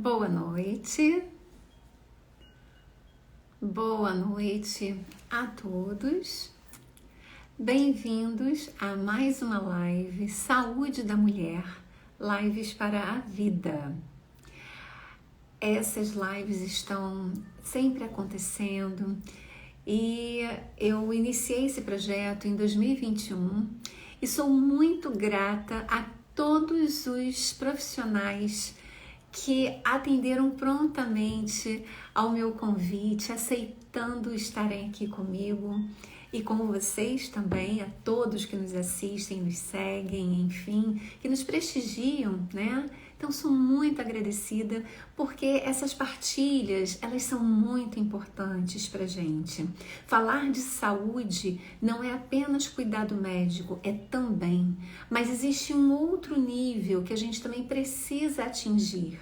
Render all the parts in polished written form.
Boa noite a todos. Bem-vindos a mais uma live Saúde da Mulher, lives para a vida. Essas lives estão sempre acontecendo e eu iniciei esse projeto em 2021 e sou muito grata a todos os profissionais que atenderam prontamente ao meu convite, aceitando estarem aqui comigo e com vocês também, a todos que nos assistem, nos seguem, enfim, que nos prestigiam, né? Então, sou muito agradecida porque essas partilhas, elas são muito importantes pra gente. Falar de saúde não é apenas cuidado médico, é também. Mas existe um outro nível que a gente também precisa atingir.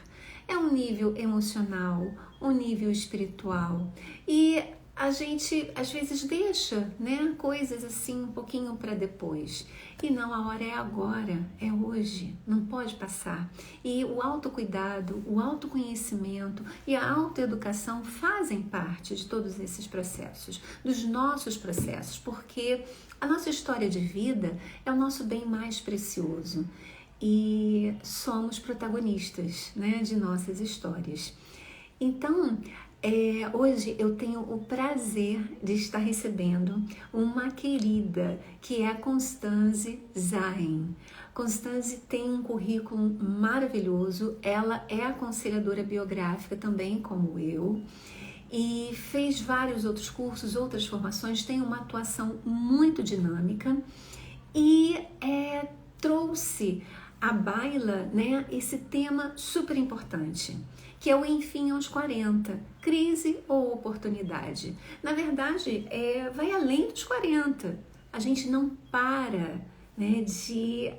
É um nível emocional, um nível espiritual. E a gente às vezes deixa, né, coisas assim um pouquinho para depois. E não, a hora é agora, é hoje, não pode passar. E o autocuidado, o autoconhecimento e a autoeducação fazem parte de todos esses processos, dos nossos processos, porque a nossa história de vida é o nosso bem mais precioso. E somos protagonistas, né, de nossas histórias. Então, hoje eu tenho o prazer de estar recebendo uma querida que é a Constanze Zahen. Constanze tem um currículo maravilhoso, ela é aconselhadora biográfica também como eu e fez vários outros cursos, outras formações, tem uma atuação muito dinâmica e trouxe à baila, né, esse tema super importante, que é o enfim aos 40, crise ou oportunidade. Na verdade, vai além dos 40. A gente não para, né, de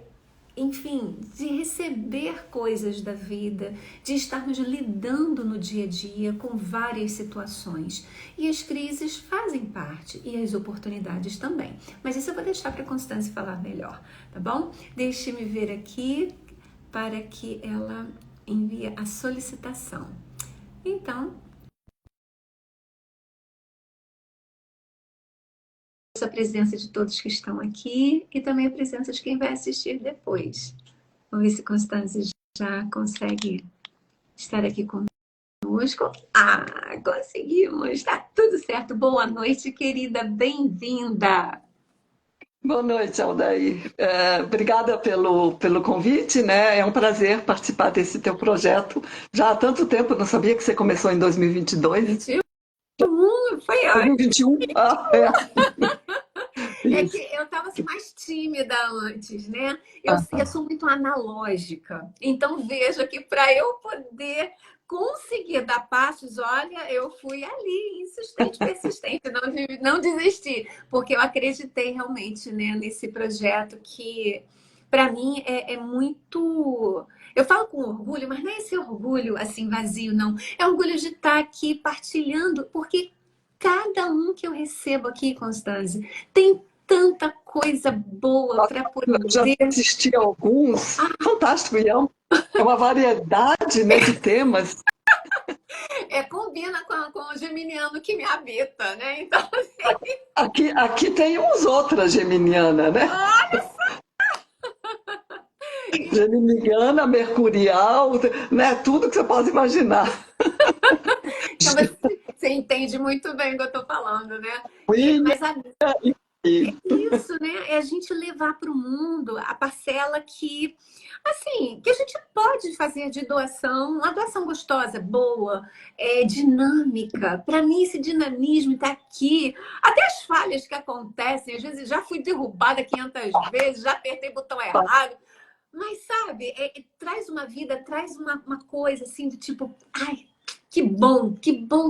receber coisas da vida, de estarmos lidando no dia a dia com várias situações. E as crises fazem parte, e as oportunidades também. Mas isso eu vou deixar para a Constanze falar melhor, tá bom? Deixe-me ver aqui para que ela envie a solicitação. Então, a presença de todos que estão aqui e também a presença de quem vai assistir depois. Vamos ver se Constanze já consegue estar aqui conosco. Ah, conseguimos! Tá tudo certo. Boa noite, querida. Bem-vinda! Boa noite, Aldair. Obrigada pelo convite, né? É um prazer participar desse teu projeto. Já há tanto tempo, não sabia que você começou em 2022. 21, foi antes. 2021? Ah, é. É Isso. que eu estava assim, mais tímida antes, né? Eu sou muito analógica. Então, veja que para eu poder conseguir dar passos, olha, eu fui ali, insistente, persistente, não desisti, porque eu acreditei realmente, né, nesse projeto que, para mim, é muito. Eu falo com orgulho, mas não é esse orgulho assim vazio, não. É orgulho de estar aqui partilhando, porque cada um que eu recebo aqui, Constanze, tem tanta coisa boa para Já poder. assisti a alguns. Fantástico, e é uma variedade, né, de temas. Combina com o geminiano que me habita, né? Então, assim, Aqui tem uns outras geminiana, né? Geminiana, mercurial, né? Tudo que você pode imaginar. então você entende muito bem o que eu estou falando, né? William, Mas isso, né? É a gente levar para o mundo a parcela que, assim, que a gente pode fazer de doação, uma doação gostosa, boa, dinâmica. Para mim, esse dinamismo está aqui. Até as falhas que acontecem, às vezes já fui derrubada 500 vezes, já apertei o botão errado. Mas, sabe, traz uma vida, traz uma coisa assim, do tipo, ai, que bom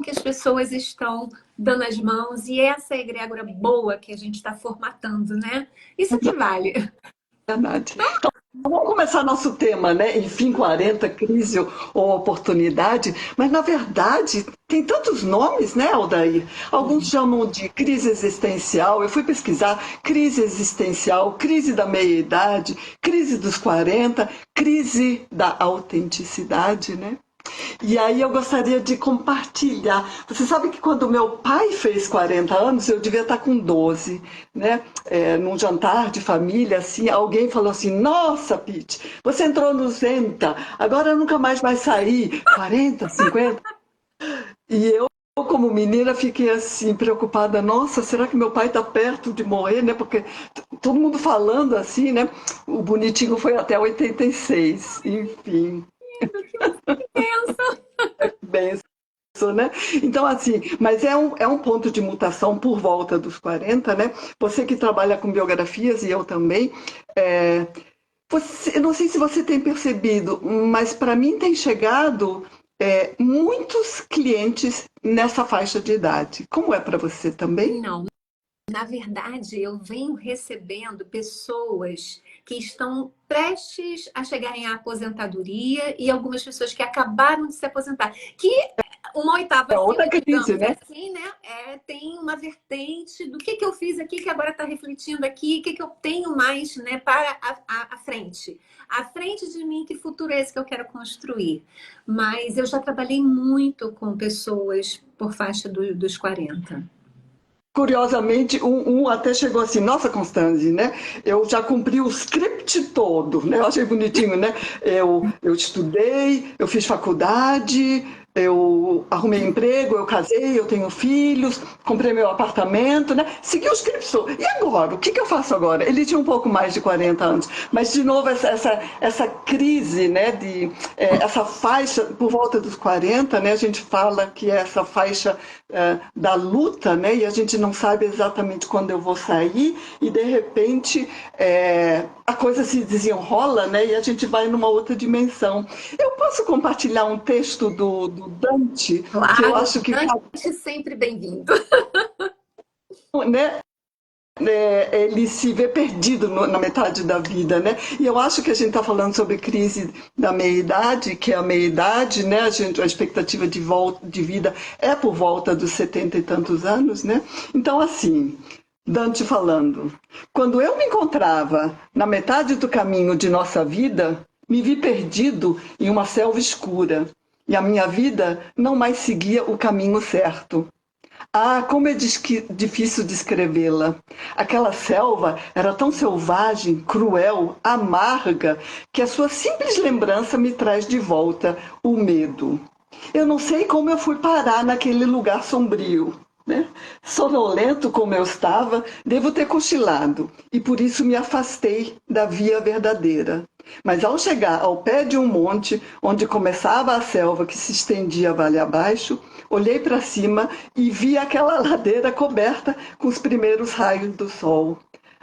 que as pessoas estão dando as mãos e essa egrégora boa que a gente está formatando, né? Isso que vale. verdade. Então, vamos começar nosso tema, né? Enfim, 40, crise ou oportunidade, mas na verdade tem tantos nomes, né, Aldair? Alguns chamam de crise existencial. Eu fui pesquisar crise existencial, crise da meia-idade, crise dos 40, crise da autenticidade, né? E aí eu gostaria de compartilhar. Você sabe que quando meu pai fez 40 anos, eu devia estar com 12, né? Num jantar de família, assim, alguém falou assim: Nossa, Pete, você entrou nos 90, agora nunca mais vai sair. 40, 50. E eu, como menina, fiquei assim, preocupada. Nossa, será que meu pai está perto de morrer, né? Porque todo mundo falando assim, né? O bonitinho foi até 86, enfim. Do que você pensa? Bem, né? Então, assim, mas é um ponto de mutação por volta dos 40, né? Você que trabalha com biografias e eu também, eu não sei se você tem percebido, mas para mim tem chegado muitos clientes nessa faixa de idade. Como é para você também? Não, na verdade, eu venho recebendo pessoas que estão prestes a chegarem à aposentadoria e algumas pessoas que acabaram de se aposentar. Que uma oitava É acima, outra crise, digamos né? assim, né? Tem uma vertente do que eu fiz aqui, que agora está refletindo aqui, o que eu tenho mais, né, para a frente. À frente de mim, que futuro é esse que eu quero construir? Mas eu já trabalhei muito com pessoas por faixa dos 40. Curiosamente, um até chegou assim, nossa, Constanze, né? Eu já cumpri o script todo, né? Eu achei bonitinho, né? Eu estudei, eu fiz faculdade, eu arrumei emprego, eu casei, eu tenho filhos, comprei meu apartamento, né? Segui o script todo. E agora? O que eu faço agora? Ele tinha um pouco mais de 40 anos, mas de novo essa crise, né? Essa faixa por volta dos 40, né? A gente fala que é essa faixa da luta, né? E a gente não sabe exatamente quando eu vou sair e de repente a coisa se desenrola, né? E a gente vai numa outra dimensão. Eu posso compartilhar um texto do Dante que eu Claro, acho que Dante sempre bem-vindo. né? Ele se vê perdido na metade da vida, né? E eu acho que a gente está falando sobre crise da meia-idade, que é a meia-idade, né? A expectativa de vida é por volta dos 70 e tantos anos, né? Então, assim, Dante falando, quando eu me encontrava na metade do caminho de nossa vida, me vi perdido em uma selva escura, e a minha vida não mais seguia o caminho certo. Ah, como é difícil descrevê-la. Aquela selva era tão selvagem, cruel, amarga, que a sua simples lembrança me traz de volta o medo. Eu não sei como eu fui parar naquele lugar sombrio. Né? Sonolento como eu estava, devo ter cochilado, e por isso me afastei da via verdadeira. Mas ao chegar ao pé de um monte, onde começava a selva que se estendia vale abaixo, olhei para cima e vi aquela ladeira coberta com os primeiros raios do sol.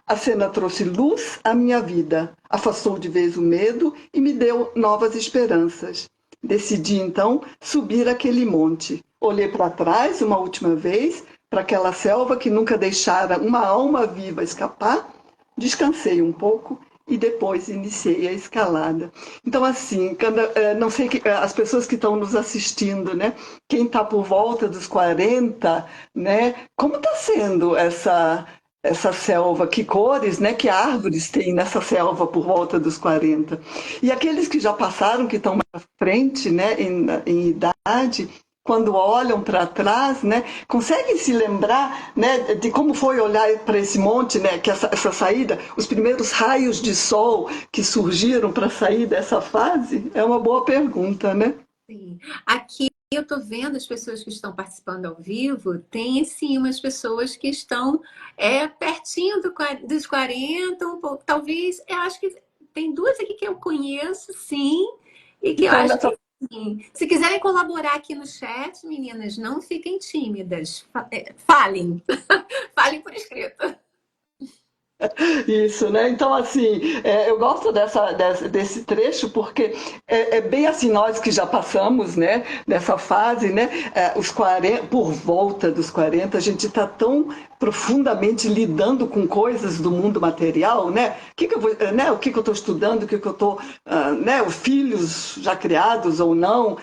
A cena trouxe luz à minha vida, afastou de vez o medo e me deu novas esperanças. Decidi então subir aquele monte. Olhei para trás uma última vez, para aquela selva que nunca deixara uma alma viva escapar, descansei um pouco e depois iniciei a escalada. Então, assim, não sei as pessoas que estão nos assistindo, né? Quem está por volta dos 40, né? Como está sendo essa selva? Que cores, né? Que árvores tem nessa selva por volta dos 40? E aqueles que já passaram, que estão mais à frente, né? Em idade, quando olham para trás, né, conseguem se lembrar, né, de como foi olhar para esse monte, né, que essa saída, os primeiros raios de sol que surgiram para sair dessa fase? É uma boa pergunta, né? Sim. Aqui eu estou vendo as pessoas que estão participando ao vivo, tem sim umas pessoas que estão pertinho dos 40, um pouco, talvez, eu acho que tem duas aqui que eu conheço, sim, e que eu Então, acho nessa que sim. Se quiserem colaborar aqui no chat, meninas, não fiquem tímidas. Falem, falem por escrito. Isso, né? Então, assim, eu gosto desse trecho porque é bem assim, nós que já passamos, né, dessa fase, né, os 40, por volta dos 40, a gente está tão profundamente lidando com coisas do mundo material, né? O que eu estou estudando, o que eu estou, né, os filhos já criados ou não,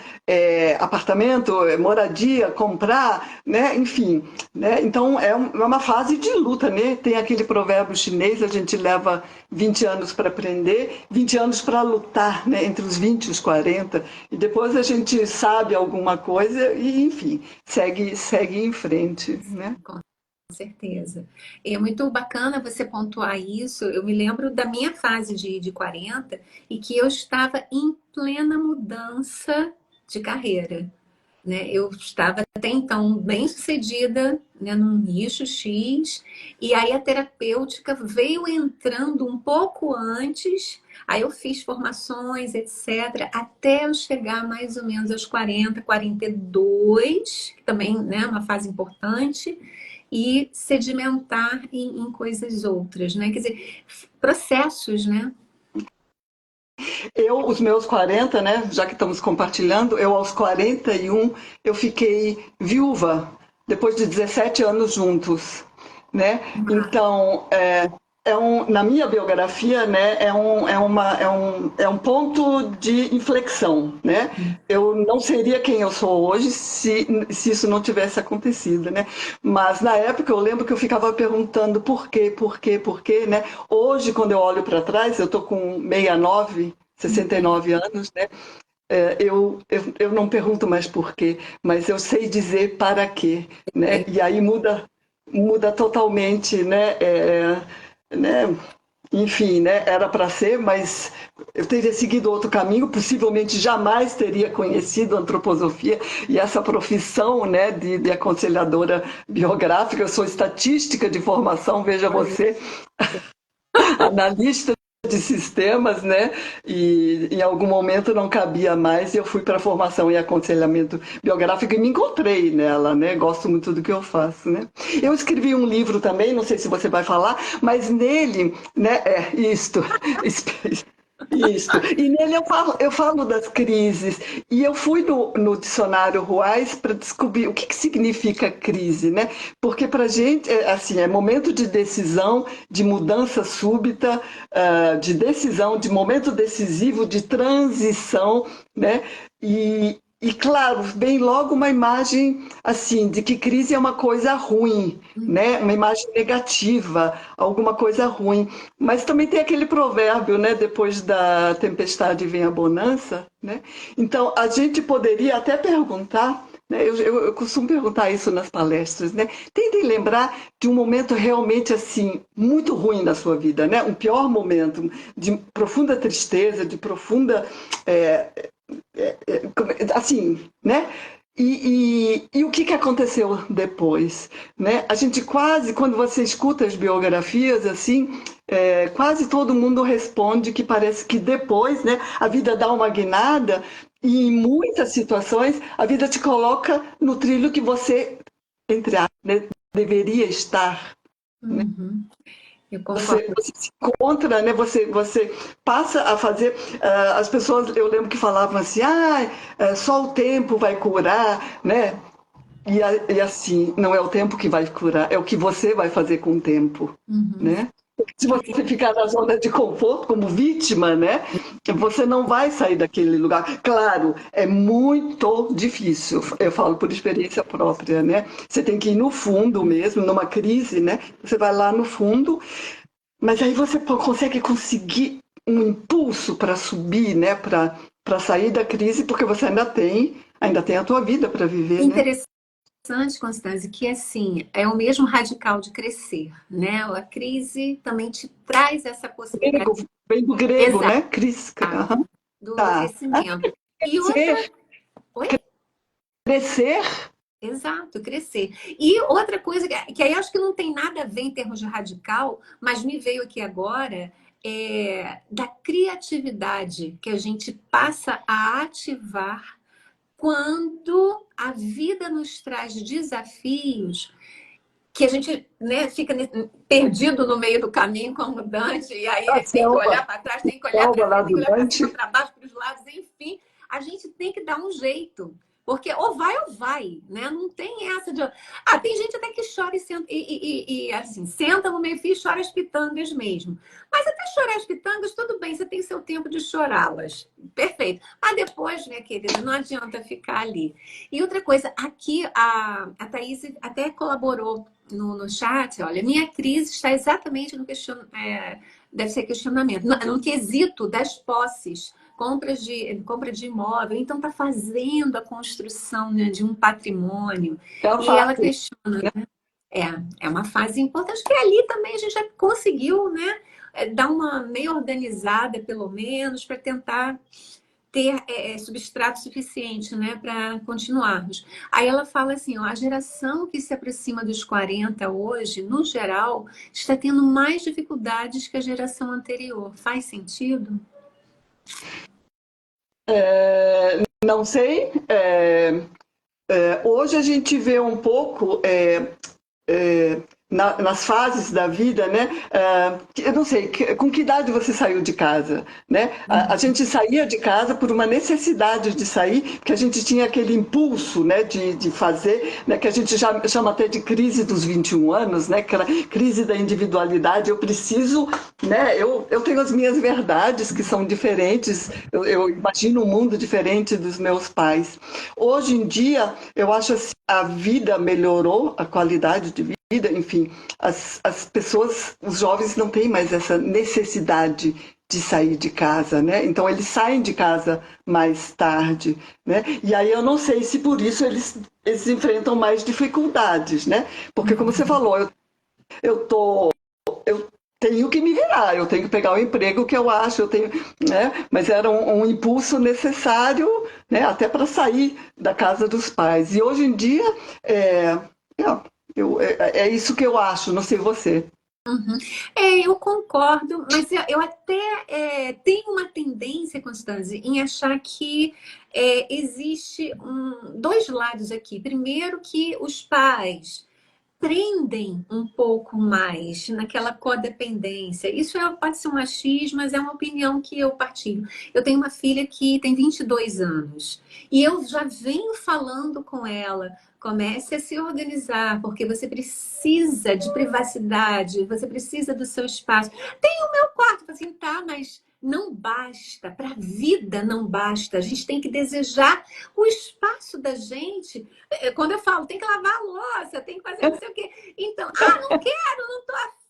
apartamento, moradia, comprar, né? Enfim, né? Então é uma fase de luta, né? Tem aquele provérbio chinês, a gente leva 20 anos para aprender, 20 anos para lutar, né, entre os 20 e os 40, e depois a gente sabe alguma coisa e, enfim, segue em frente, né? Com certeza. É muito bacana você pontuar isso. Eu me lembro da minha fase de 40 e que eu estava em plena mudança de carreira, né? Eu estava até então bem sucedida, né, num nicho X, e aí a terapêutica veio entrando um pouco antes, aí eu fiz formações, etc., até eu chegar mais ou menos aos 40, 42, que também, né, é uma fase importante, e sedimentar em coisas outras, né? Quer dizer, processos, né? Os meus 40, né, já que estamos compartilhando, eu aos 41, eu fiquei viúva, depois de 17 anos juntos, né? Então, na minha biografia, né, é um ponto de inflexão, né? Eu não seria quem eu sou hoje se isso não tivesse acontecido, né? Mas na época eu lembro que eu ficava perguntando por quê, né? Hoje, quando eu olho para trás, eu tô com 69 anos, né? Eu não pergunto mais por quê, mas eu sei dizer para quê, né? E aí muda totalmente, né? Né? Enfim, né? Era para ser, mas eu teria seguido outro caminho, possivelmente jamais teria conhecido a antroposofia e essa profissão, né, de aconselhadora biográfica. Eu sou estatística de formação, veja você, analista de sistemas, né? E em algum momento não cabia mais e eu fui para a formação em aconselhamento biográfico e me encontrei nela, né? Gosto muito do que eu faço, né? Eu escrevi um livro também, não sei se você vai falar, mas nele, né? Isso. E nele eu falo das crises. E eu fui no dicionário Ruais para descobrir o que significa crise, né? Porque para a gente, assim, é momento de decisão, de mudança súbita, de decisão, de momento decisivo, de transição, né? E claro, vem logo uma imagem assim de que crise é uma coisa ruim, né? Uma imagem negativa, alguma coisa ruim. Mas também tem aquele provérbio, né? Depois da tempestade vem a bonança, né? Então a gente poderia até perguntar, né? Eu costumo perguntar isso nas palestras, né? Tentem lembrar de um momento realmente assim muito ruim na sua vida, né? Um pior momento de profunda tristeza, de profunda assim, né? E o que aconteceu depois, né? A gente quase, quando você escuta as biografias, assim, quase todo mundo responde que parece que depois, né, a vida dá uma guinada e em muitas situações a vida te coloca no trilho que você, entre aspas, né, deveria estar. Uhum. Eu concordo. Você se encontra, né? Você passa a fazer. As pessoas, eu lembro que falavam assim: só o tempo vai curar, né? E assim, não é o tempo que vai curar, é o que você vai fazer com o tempo, Uhum. né? Se você ficar na zona de conforto como vítima, né? Você não vai sair daquele lugar. Claro, é muito difícil. Eu falo por experiência própria, né? Você tem que ir no fundo mesmo, numa crise, né? Você vai lá no fundo, mas aí você consegue conseguir um impulso para subir, né? Para sair da crise, porque você ainda tem a tua vida para viver, né? Interessante, Constância, que assim, é o mesmo radical de crescer, né? A crise também te traz essa possibilidade. Grego, vem do grego, Exato, né? Cris, aham, do tá. crescimento. E outra. Crescer, Oi? crescer, Exato, crescer. E outra coisa que aí acho que não tem nada a ver em termos de radical, mas me veio aqui agora, da criatividade que a gente passa a ativar quando a vida nos traz desafios que a gente, né, fica perdido no meio do caminho como Dante, e a aí tem que olhar selva, para trás, tem que olhar selva para lá frente, tem do que olhar para cima, Dante. para baixo, para os lados, enfim, a gente tem que dar um jeito. Porque ou vai, né? Não tem essa de. Tem gente até que chora assim, senta no meio-fio e chora as pitangas mesmo. Mas até chorar as pitangas, tudo bem, você tem seu tempo de chorá-las. Perfeito. Mas depois, minha querida, não adianta ficar ali. E outra coisa, aqui a Thaís até colaborou no chat, olha, minha crise está exatamente no deve ser questionamento, no quesito das posses, compra de imóvel, então está fazendo a construção, né, de um patrimônio. É a E ela fase. questiona, é, é uma fase importante, que ali também a gente já conseguiu, né, dar uma meio organizada, pelo menos, para tentar ter substrato suficiente, né, para continuarmos. Aí ela fala assim, ó, a geração que se aproxima dos 40 hoje, no geral, está tendo mais dificuldades que a geração anterior. Faz sentido? Não sei. Hoje a gente vê um pouco nas fases da vida, né? Eu não sei, com que idade você saiu de casa, né? A gente saía de casa por uma necessidade de sair, porque a gente tinha aquele impulso, né, de fazer, né, que a gente já chama até de crise dos 21 anos, né? Aquela crise da individualidade. Eu preciso, né? Eu tenho as minhas verdades que são diferentes. Eu imagino um mundo diferente dos meus pais. Hoje em dia, eu acho assim, a vida melhorou, a qualidade de vida, enfim, as pessoas, os jovens não têm mais essa necessidade de sair de casa, né? Então eles saem de casa mais tarde, né? E aí eu não sei se por isso eles enfrentam mais dificuldades, né? Porque como você falou, eu tô eu tenho que me virar, eu tenho que pegar o emprego que eu acho, eu tenho, né? Mas era um impulso necessário, né? Até para sair da casa dos pais. E hoje em dia, é, é isso que eu acho, não sei você. Uhum. Eu concordo, mas eu até tenho uma tendência, Constância, em achar que existe dois lados aqui. Primeiro, que os pais prendem um pouco mais naquela codependência. Isso pode ser um machismo, mas é uma opinião que eu partilho. Eu tenho uma filha que tem 22 anos e eu já venho falando com ela. Comece a se organizar, porque você precisa de privacidade, você precisa do seu espaço. Tem o meu quarto, assim, tá, mas não basta, para a vida não basta. A gente tem que desejar o espaço da gente. Quando eu falo, tem que lavar a louça, tem que fazer não sei o quê. Então, não quero, não tô afim.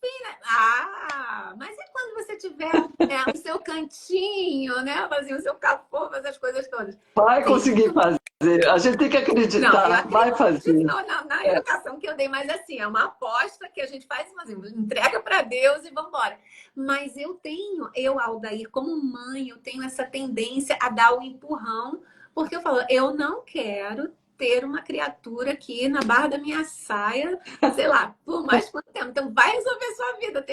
Mas é quando você tiver, né, o seu cantinho, né? Fazer o seu capô, fazer as coisas todas. Vai Tem conseguir fazer. A gente tem que não, eu acreditar. Vai acredito fazer. na educação que eu dei, mas assim, é uma aposta que a gente faz, assim, entrega para Deus e vamos embora. Mas Aldair, como mãe, eu tenho essa tendência a dar o empurrão, porque eu falo, eu não quero ter uma criatura aqui na barra da minha saia, sei lá, por mais quanto tempo. Então, vai resolver sua vida.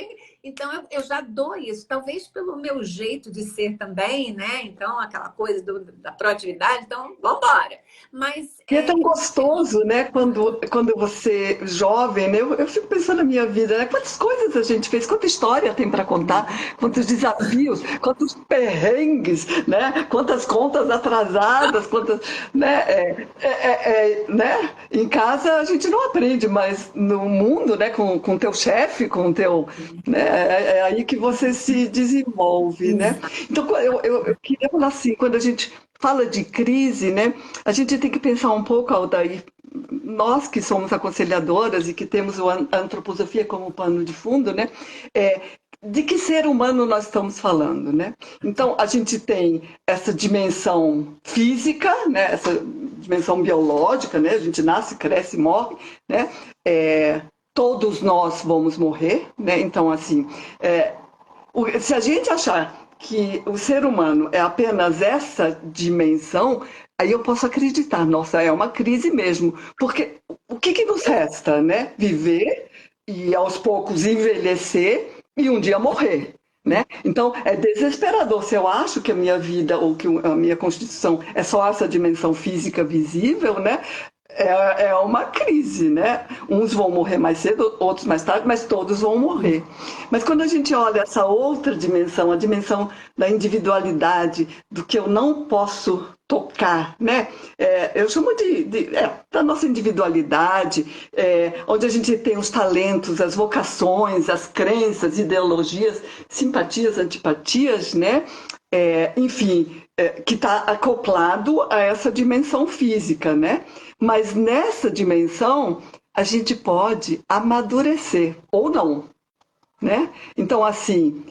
Então, eu já dou isso. Talvez pelo meu jeito de ser também, né? Então, aquela coisa da proatividade. Então, vamos embora. Mas E é tão gostoso, né? Quando você jovem, né? Eu fico pensando na minha vida, né? Quantas coisas a gente fez, quanta história tem para contar, quantos desafios, quantos perrengues, né? Quantas contas atrasadas, quantas, né? Né? Em casa a gente não aprende, mas no mundo, né? Com teu chefe, com teu, né? É aí que você se desenvolve, né? Então eu queria falar assim, quando a gente fala de crise, né? A gente tem que pensar um pouco, Aldair, nós que somos aconselhadoras e que temos a antroposofia como pano de fundo, né? É, de que ser humano nós estamos falando, né? Então, a gente tem essa dimensão física, né? Essa dimensão biológica, né? A gente nasce, cresce, morre, né? Todos nós vamos morrer, né? Então, assim, se a gente achar que o ser humano é apenas essa dimensão, aí eu posso acreditar, nossa, é uma crise mesmo. Porque o que nos resta, né? Viver e aos poucos envelhecer e um dia morrer. Né? Então é desesperador. Se eu acho que a minha vida ou que a minha constituição é só essa dimensão física visível, né? É uma crise, né? Uns vão morrer mais cedo, outros mais tarde, mas todos vão morrer. Mas quando a gente olha essa outra dimensão, a dimensão da individualidade, do que eu não posso tocar, né? Eu chamo da nossa individualidade, onde a gente tem os talentos, as vocações, as crenças, ideologias, simpatias, antipatias, né? Enfim, que está acoplado a essa dimensão física, né? Mas nessa dimensão, a gente pode amadurecer ou não, né? Então, assim,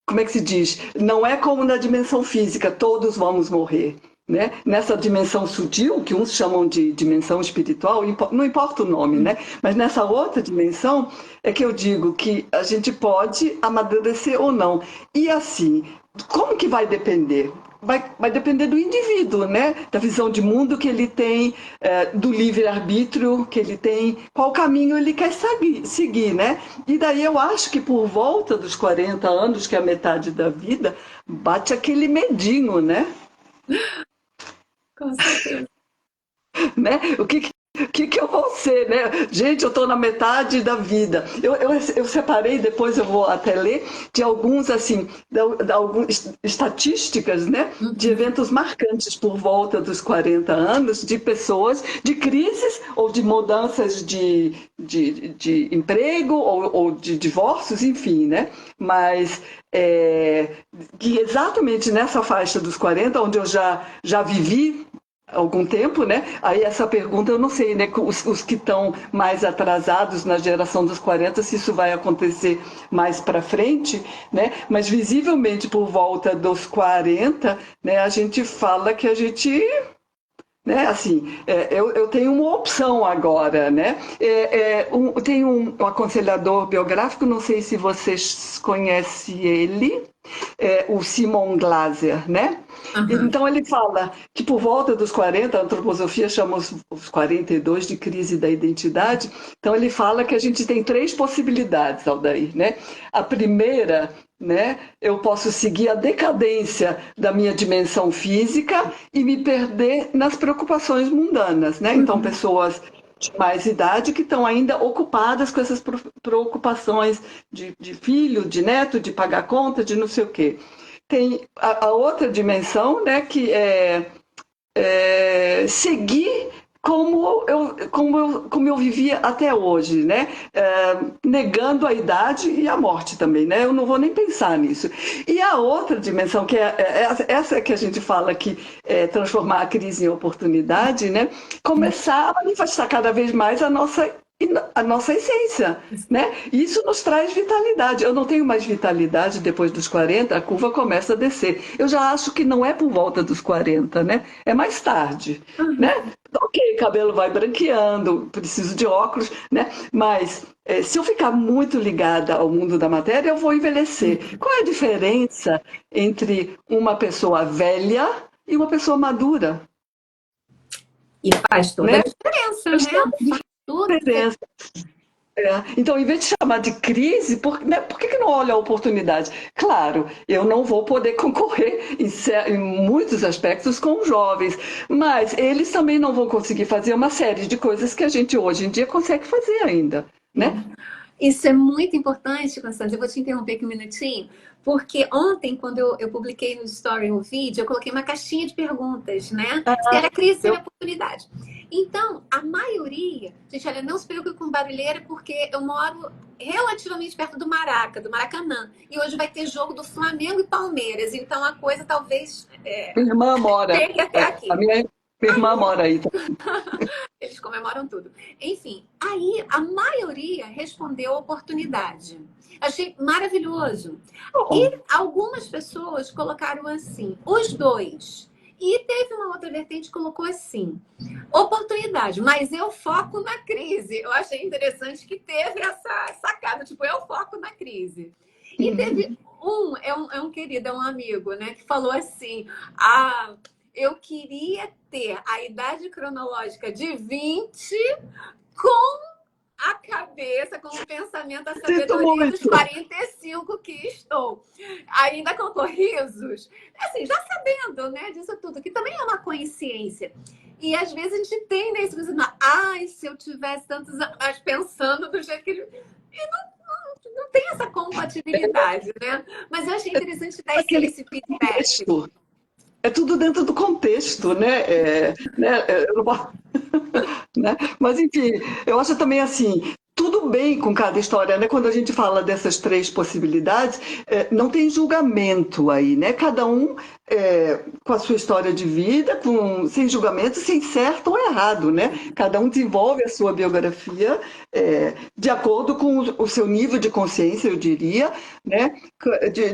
como é que se diz? Não é como na dimensão física, todos vamos morrer. Né? Nessa dimensão sutil, que uns chamam de dimensão espiritual, não importa o nome, né? Mas nessa outra dimensão é que eu digo que a gente pode amadurecer ou não. E assim, como que vai depender? Vai depender do indivíduo, né? Da visão de mundo que ele tem, do livre-arbítrio que ele tem, qual caminho ele quer seguir, né? E daí eu acho que por volta dos 40 anos, que é a metade da vida, bate aquele medinho, né? Com certeza. Né? O que eu vou ser, né? Gente, eu estou na metade da vida. Eu separei, depois eu vou até ler, de alguns, assim, de algumas estatísticas, né? De eventos marcantes por volta dos 40 anos, de pessoas, de crises ou de mudanças de emprego ou de divórcios, enfim, né? Mas que exatamente nessa faixa dos 40, onde eu já vivi algum tempo, né? Aí essa pergunta eu não sei, né? Os que estão mais atrasados na geração dos 40, se isso vai acontecer mais para frente, né? Mas visivelmente por volta dos 40, né? A gente fala que a gente, né? Assim, eu tenho uma opção agora, né? Tem um aconselhador biográfico, não sei se vocês conhecem ele, o Simon Glaser, né? Uhum. Então ele fala que por volta dos 40, a antroposofia chama os 42 de crise da identidade, então ele fala que a gente tem 3 possibilidades, Aldair, né? A primeira, né, eu posso seguir a decadência da minha dimensão física e me perder nas preocupações mundanas, né? Então pessoas de mais idade que estão ainda ocupadas com essas preocupações de filho, de neto, de pagar conta, de não sei o quê. Tem a outra dimensão, né, que seguir como eu vivia até hoje, né? Negando a idade e a morte também, né? Eu não vou nem pensar nisso. E a outra dimensão, que essa que a gente fala que é transformar a crise em oportunidade, né? Começar a manifestar cada vez mais a nossa essência, né? Isso nos traz vitalidade. Eu não tenho mais vitalidade depois dos 40, a curva começa a descer. Eu já acho que não é por volta dos 40, né? É mais tarde, né? Ok, cabelo vai branqueando, preciso de óculos, né? Mas se eu ficar muito ligada ao mundo da matéria, eu vou envelhecer. Qual é a diferença entre uma pessoa velha e uma pessoa madura? E faz toda a Né? diferença, Faz né? tanta Faz toda a diferença. Então, em vez de chamar de crise, por que não olha a oportunidade? Claro, eu não vou poder concorrer em muitos aspectos com os jovens, mas eles também não vão conseguir fazer uma série de coisas que a gente hoje em dia consegue fazer ainda, né? Isso é muito importante, Constância. Eu vou te interromper aqui um minutinho, porque ontem, quando eu publiquei no Story o vídeo, eu coloquei uma caixinha de perguntas, né? Se era crise, se Eu, era oportunidade. Então, a maioria, gente, olha, não se preocupe com barulheira, porque eu moro relativamente perto do Maraca, do Maracanã. E hoje vai ter jogo do Flamengo e Palmeiras, então a coisa talvez minha irmã mora, chegue até a aqui. minha irmã mora aí. Eles comemoram tudo. Enfim, aí a maioria respondeu oportunidade. Achei maravilhoso. Bom, E algumas pessoas colocaram assim, os dois. E teve uma outra vertente que colocou assim, oportunidade, mas eu foco na crise. Eu achei interessante que teve essa sacada, tipo, eu foco na crise. E teve é um querido, é um amigo, né, que falou assim, eu queria ter a idade cronológica de 20 com a cabeça, com o pensamento, a sinto sabedoria dos muito. 45 que estou. Ainda com sorrisos. Assim, já sabendo, né, disso tudo, que também é uma consciência. E às vezes a gente tem, né, isso, ai, se eu tivesse tantos anos pensando do jeito que ele... E não tem essa compatibilidade, né? Mas eu achei interessante dar esse, Aquele esse feedback. contexto. É tudo dentro do contexto, né? Eu não posso, né? Mas, enfim, eu acho também assim, tudo bem com cada história, né? Quando a gente fala dessas três possibilidades, não tem julgamento aí, né? Cada um com a sua história de vida, sem julgamento, sem certo ou errado, né? Cada um desenvolve a sua biografia de acordo com o seu nível de consciência, eu diria, né?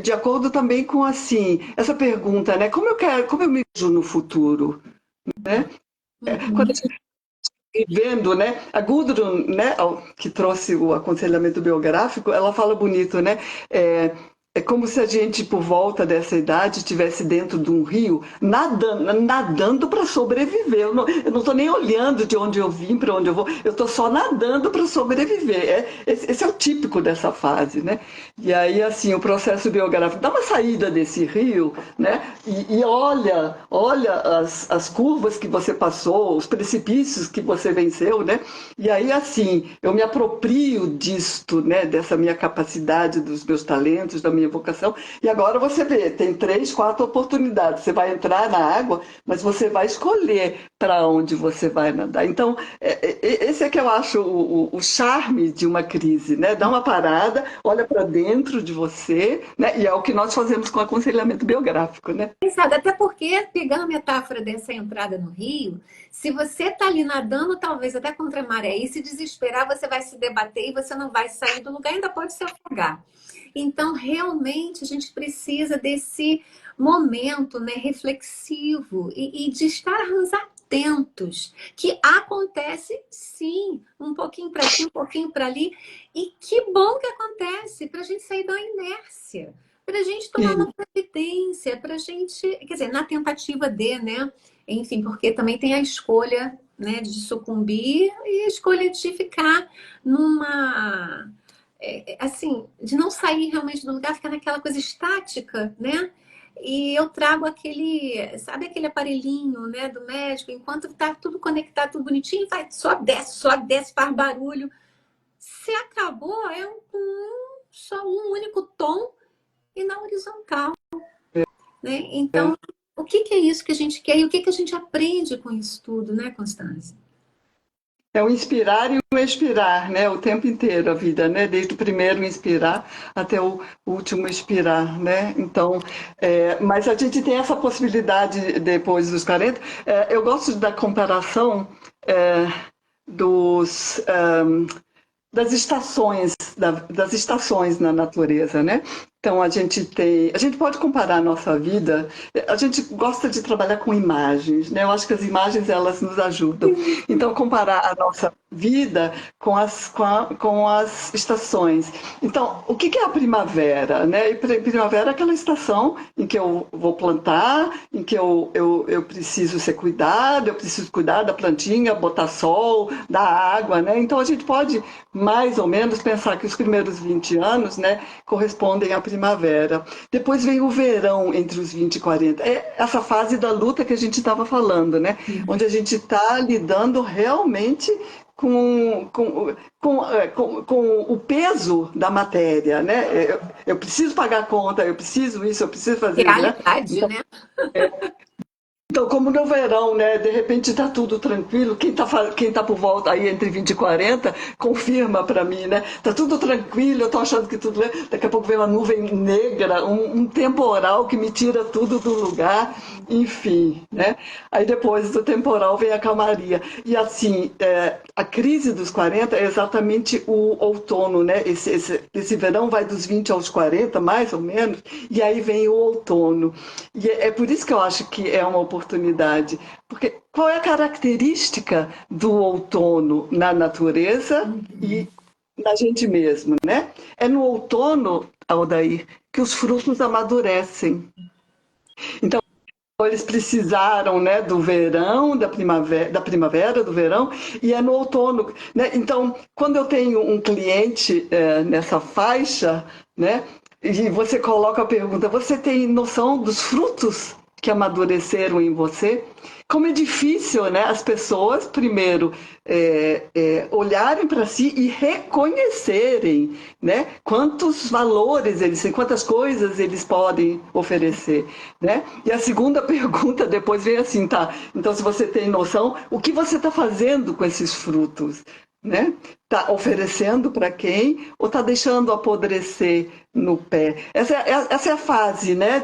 De acordo também com, assim, essa pergunta, né? Como eu me vejo no futuro, né? Quando a gente vendo, né? A Gudrun, né, que trouxe o aconselhamento biográfico, ela fala bonito, né? É como se a gente, por volta dessa idade, estivesse dentro de um rio, nadando para sobreviver. Eu não estou nem olhando de onde eu vim, para onde eu vou, eu estou só nadando para sobreviver. Esse é o típico dessa fase, né? E aí, assim, o processo biográfico dá uma saída desse rio, né? E olha as curvas que você passou, os precipícios que você venceu, né? E aí, assim, eu me aproprio disto, né? Dessa minha capacidade, dos meus talentos, da minha vocação. E agora você vê, tem 3, 4 oportunidades. Você vai entrar na água, mas você vai escolher para onde você vai nadar. Então, esse é que eu acho o charme de uma crise, né? Dá uma parada, olha para dentro de você, né? E é o que nós fazemos com o aconselhamento biográfico, né? Exato, até porque, pegando a metáfora dessa entrada no rio, se você está ali nadando, talvez até contra a maré, e se desesperar, você vai se debater e você não vai sair do lugar, ainda pode se afogar. Então, realmente, a gente precisa desse momento, né, reflexivo e de estarmos atentos, que acontece sim, um pouquinho para aqui, um pouquinho para ali, e que bom que acontece, para a gente sair da inércia, para a gente tomar uma providência, para a gente, quer dizer, na tentativa de, né, enfim, porque também tem a escolha, né, de sucumbir e a escolha de ficar numa assim, de não sair realmente do lugar, ficar naquela coisa estática, né? E eu trago aquele, sabe aquele aparelhinho, né, do médico, enquanto tá tudo conectado, tudo bonitinho, vai, só desce, faz barulho. Se acabou, só um único tom e na horizontal, né? Então, o que é isso que a gente quer e o que a gente aprende com isso tudo, né, Constância? É o inspirar e o expirar, né? O tempo inteiro a vida, né? Desde o primeiro inspirar até o último expirar, né? Então, mas a gente tem essa possibilidade depois dos 40. Eu gosto da comparação dos das estações na natureza, né? Então a gente pode comparar a nossa vida. A gente gosta de trabalhar com imagens, né? Eu acho que as imagens elas nos ajudam. Então comparar a nossa vida com as estações. Então o que é a primavera, né? E primavera é aquela estação em que eu vou plantar, em que eu preciso ser cuidado, eu preciso cuidar da plantinha, botar sol, dar água, né? Então a gente pode mais ou menos pensar que os primeiros 20 anos, né, correspondem à primavera. Depois vem o verão entre os 20 e 40. É essa fase da luta que a gente estava falando, né? Onde a gente está lidando realmente com o peso da matéria, né? Eu preciso pagar a conta, eu preciso isso, eu preciso fazer isso, né? Realidade, né? Então, como no verão, né, de repente está tudo tranquilo, quem tá por volta aí entre 20 e 40, confirma para mim, né? Tá tudo tranquilo, eu tô achando que tudo... Daqui a pouco vem uma nuvem negra, um temporal que me tira tudo do lugar, enfim, né? Aí depois do temporal vem a calmaria. E assim, a crise dos 40 é exatamente o outono, né? Esse verão vai dos 20 aos 40, mais ou menos, e aí vem o outono. E é por isso que eu acho que é uma oportunidade. Porque qual é a característica do outono na natureza e na gente mesmo, né? É no outono, Aldair, que os frutos amadurecem. Então, eles precisaram, né, do verão, da primavera, do verão, e é no outono, né? Então, quando eu tenho um cliente nessa faixa, né, e você coloca a pergunta, você tem noção dos frutos que amadureceram em você? Como é difícil, né, as pessoas, primeiro, olharem para si e reconhecerem, né, quantos valores eles têm, quantas coisas eles podem oferecer, né? E a segunda pergunta depois vem assim, tá? Então, se você tem noção, o que você está fazendo com esses frutos? né? Está oferecendo para quem ou está deixando apodrecer no pé? Essa é a fase, né,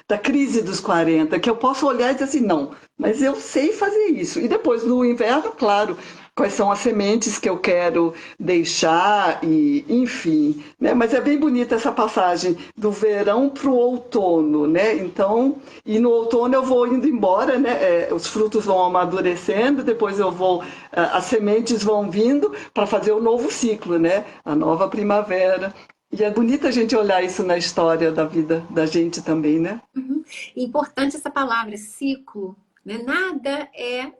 da crise dos 40, que eu posso olhar e dizer assim, não, mas eu sei fazer isso. E depois, no inverno, claro, quais são as sementes que eu quero deixar, e enfim. Né? Mas é bem bonita essa passagem do verão para o outono. Né? Então, e no outono eu vou indo embora, né? Os frutos vão amadurecendo, depois eu vou, as sementes vão vindo para fazer o novo ciclo, né? A nova primavera. E é bonita a gente olhar isso na história da vida da gente também, né? Uhum. Importante essa palavra, ciclo. Né? Nada é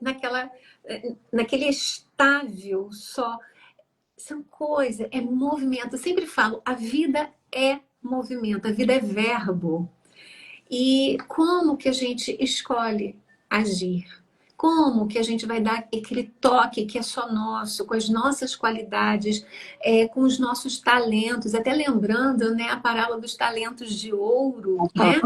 naquele estável só. São coisas, é movimento. Eu sempre falo, a vida é movimento, a vida é verbo. E como que a gente escolhe agir? Como que a gente vai dar aquele toque que é só nosso, com as nossas qualidades, com os nossos talentos, até lembrando, né, a parábola dos talentos de ouro, né?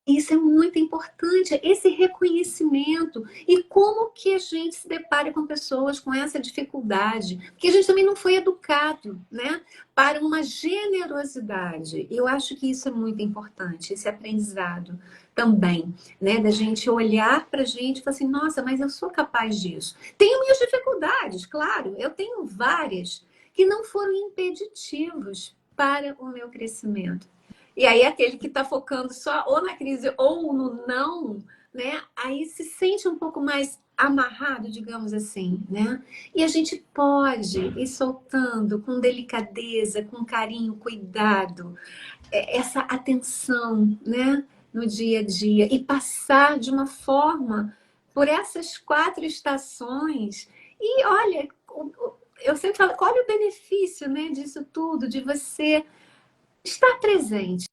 Isso é muito importante, esse reconhecimento. E como que a gente se depara com pessoas com essa dificuldade? Porque a gente também não foi educado, né, para uma generosidade. Eu acho que isso é muito importante, esse aprendizado também, né, da gente olhar para a gente e falar assim, nossa, mas eu sou capaz disso. Tenho minhas dificuldades, claro, eu tenho várias que não foram impeditivos para o meu crescimento. E aí aquele que está focando só ou na crise ou no não, né? Aí se sente um pouco mais amarrado, digamos assim, né? E a gente pode ir soltando com delicadeza, com carinho, cuidado, essa atenção, né? No dia a dia e passar de uma forma por essas 4 estações. E olha, eu sempre falo, olha o benefício, né, disso tudo, de você estar presente,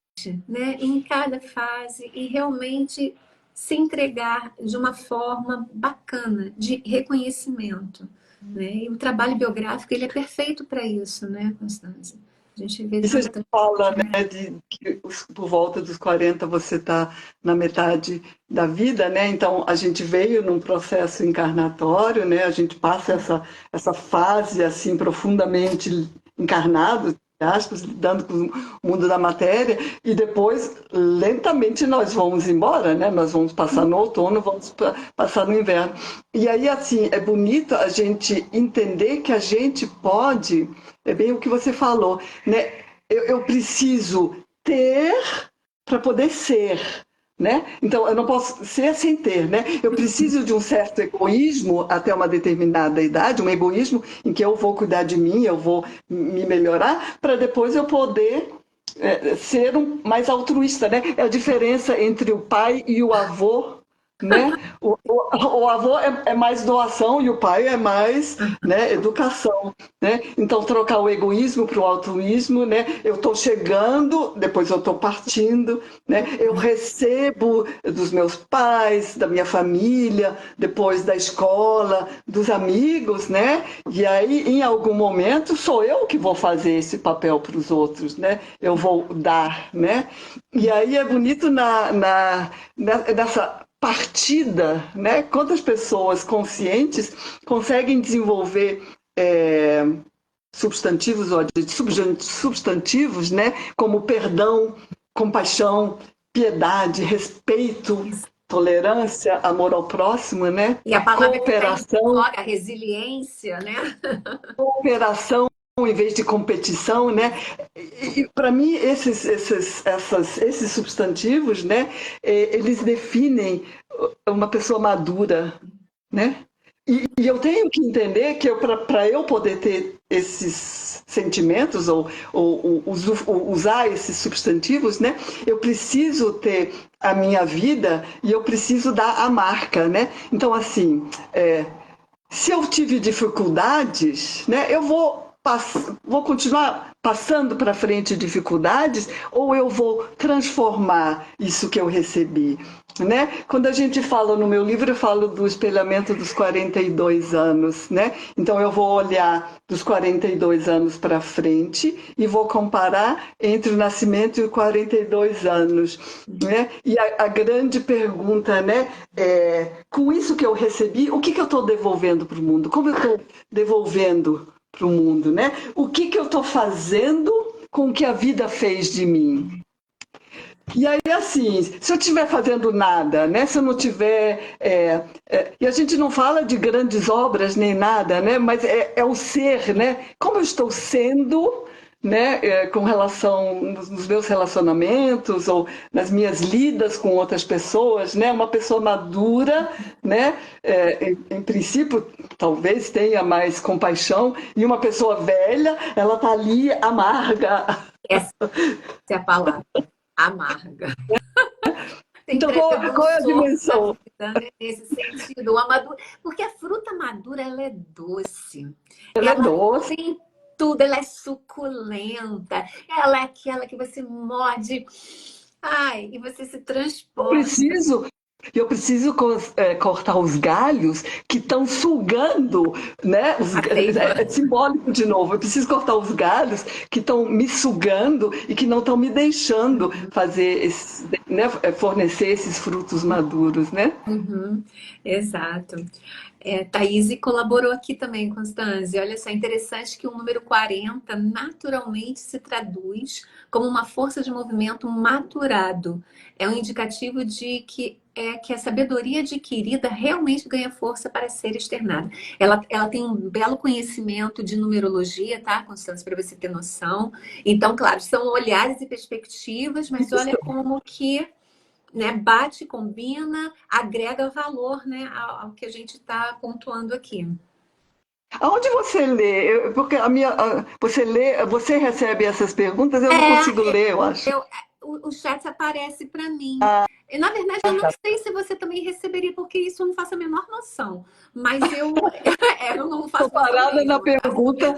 né, em cada fase e realmente se entregar de uma forma bacana, de reconhecimento. Né? E o trabalho biográfico ele é perfeito para isso, né, Constância? A gente vê Isso a gente tanta. fala, né, de que por volta dos 40 você está na metade da vida, né? Então a gente veio num processo encarnatório, né? A gente passa essa fase assim profundamente encarnado, aspas, lidando com o mundo da matéria, e depois lentamente nós vamos embora, né? Nós vamos passar no outono, vamos passar no inverno. E aí assim é bonito a gente entender que a gente pode, é bem o que você falou, né? Eu preciso ter para poder ser, né? Então, eu não posso ser sem ter, né? Eu preciso de um certo egoísmo até uma determinada idade, um egoísmo em que eu vou cuidar de mim, eu vou me melhorar, para depois eu poder ser mais altruísta, né? É a diferença entre o pai e o avô, né? O avô é mais doação e o pai é mais, né, educação, né? Então trocar o egoísmo para o altruísmo, né? Eu estou chegando, depois eu estou partindo, né? Eu recebo dos meus pais, da minha família, depois da escola, dos amigos, né? E aí em algum momento sou eu que vou fazer esse papel para os outros, né? Eu vou dar, né? E aí é bonito nessa partida, né? Quantas pessoas conscientes conseguem desenvolver substantivos ou substantivos, né? Como perdão, compaixão, piedade, respeito, tolerância, amor ao próximo, né? E a palavra que está em Cooperação, voga, resiliência, né? cooperação em vez de competição, né? E para mim esses substantivos, né? Eles definem uma pessoa madura, né? E eu tenho que entender que para eu poder ter esses sentimentos ou usar esses substantivos, né? Eu preciso ter a minha vida e eu preciso dar a marca, né? Então assim, se eu tive dificuldades, né? Eu vou vou continuar passando para frente dificuldades ou eu vou transformar isso que eu recebi? Né? Quando a gente fala no meu livro, eu falo do espelhamento dos 42 anos, né? Então eu vou olhar dos 42 anos para frente e vou comparar entre o nascimento e os 42 anos, né? E a grande pergunta, né, com isso que eu recebi, o que eu estou devolvendo para o mundo? Como eu estou devolvendo para o mundo, né? O que eu estou fazendo com o que a vida fez de mim? E aí, assim, se eu estiver fazendo nada, né? Se eu não tiver... e a gente não fala de grandes obras nem nada, né? Mas é o ser, né? Como eu estou sendo, né? Com relação nos meus relacionamentos ou nas minhas lidas com outras pessoas, né? Uma pessoa madura, né? Em princípio, talvez tenha mais compaixão, e uma pessoa velha, ela está ali amarga. Essa é a palavra, amarga. Então, qual é a dimensão? Vida, né? Nesse sentido, porque a fruta madura ela é doce. Ela é doce. Tem tudo, ela é suculenta. Ela é aquela que você morde, ai, e você se transporta. Eu preciso cortar os galhos que estão sugando, né? É simbólico de novo. Eu preciso cortar os galhos que estão me sugando e que não estão me deixando fazer né? Fornecer esses frutos maduros, né? Uhum, exato. Thaís colaborou aqui também, Constância. Olha só, interessante que o número 40 naturalmente se traduz como uma força de movimento maturado. É um indicativo de que a sabedoria adquirida realmente ganha força para ser externada. Ela tem um belo conhecimento de numerologia, tá, Constância, para você ter noção. Então, claro, são olhares e perspectivas, mas olha como que, né, bate, combina, agrega valor, né, ao que a gente está pontuando aqui. Aonde você lê? Porque você lê, você recebe essas perguntas, eu não consigo ler, eu acho. O chat aparece para mim. Na verdade, eu não sei se você também receberia, porque isso eu não faço a menor noção. Mas eu não faço. Estou parada na pergunta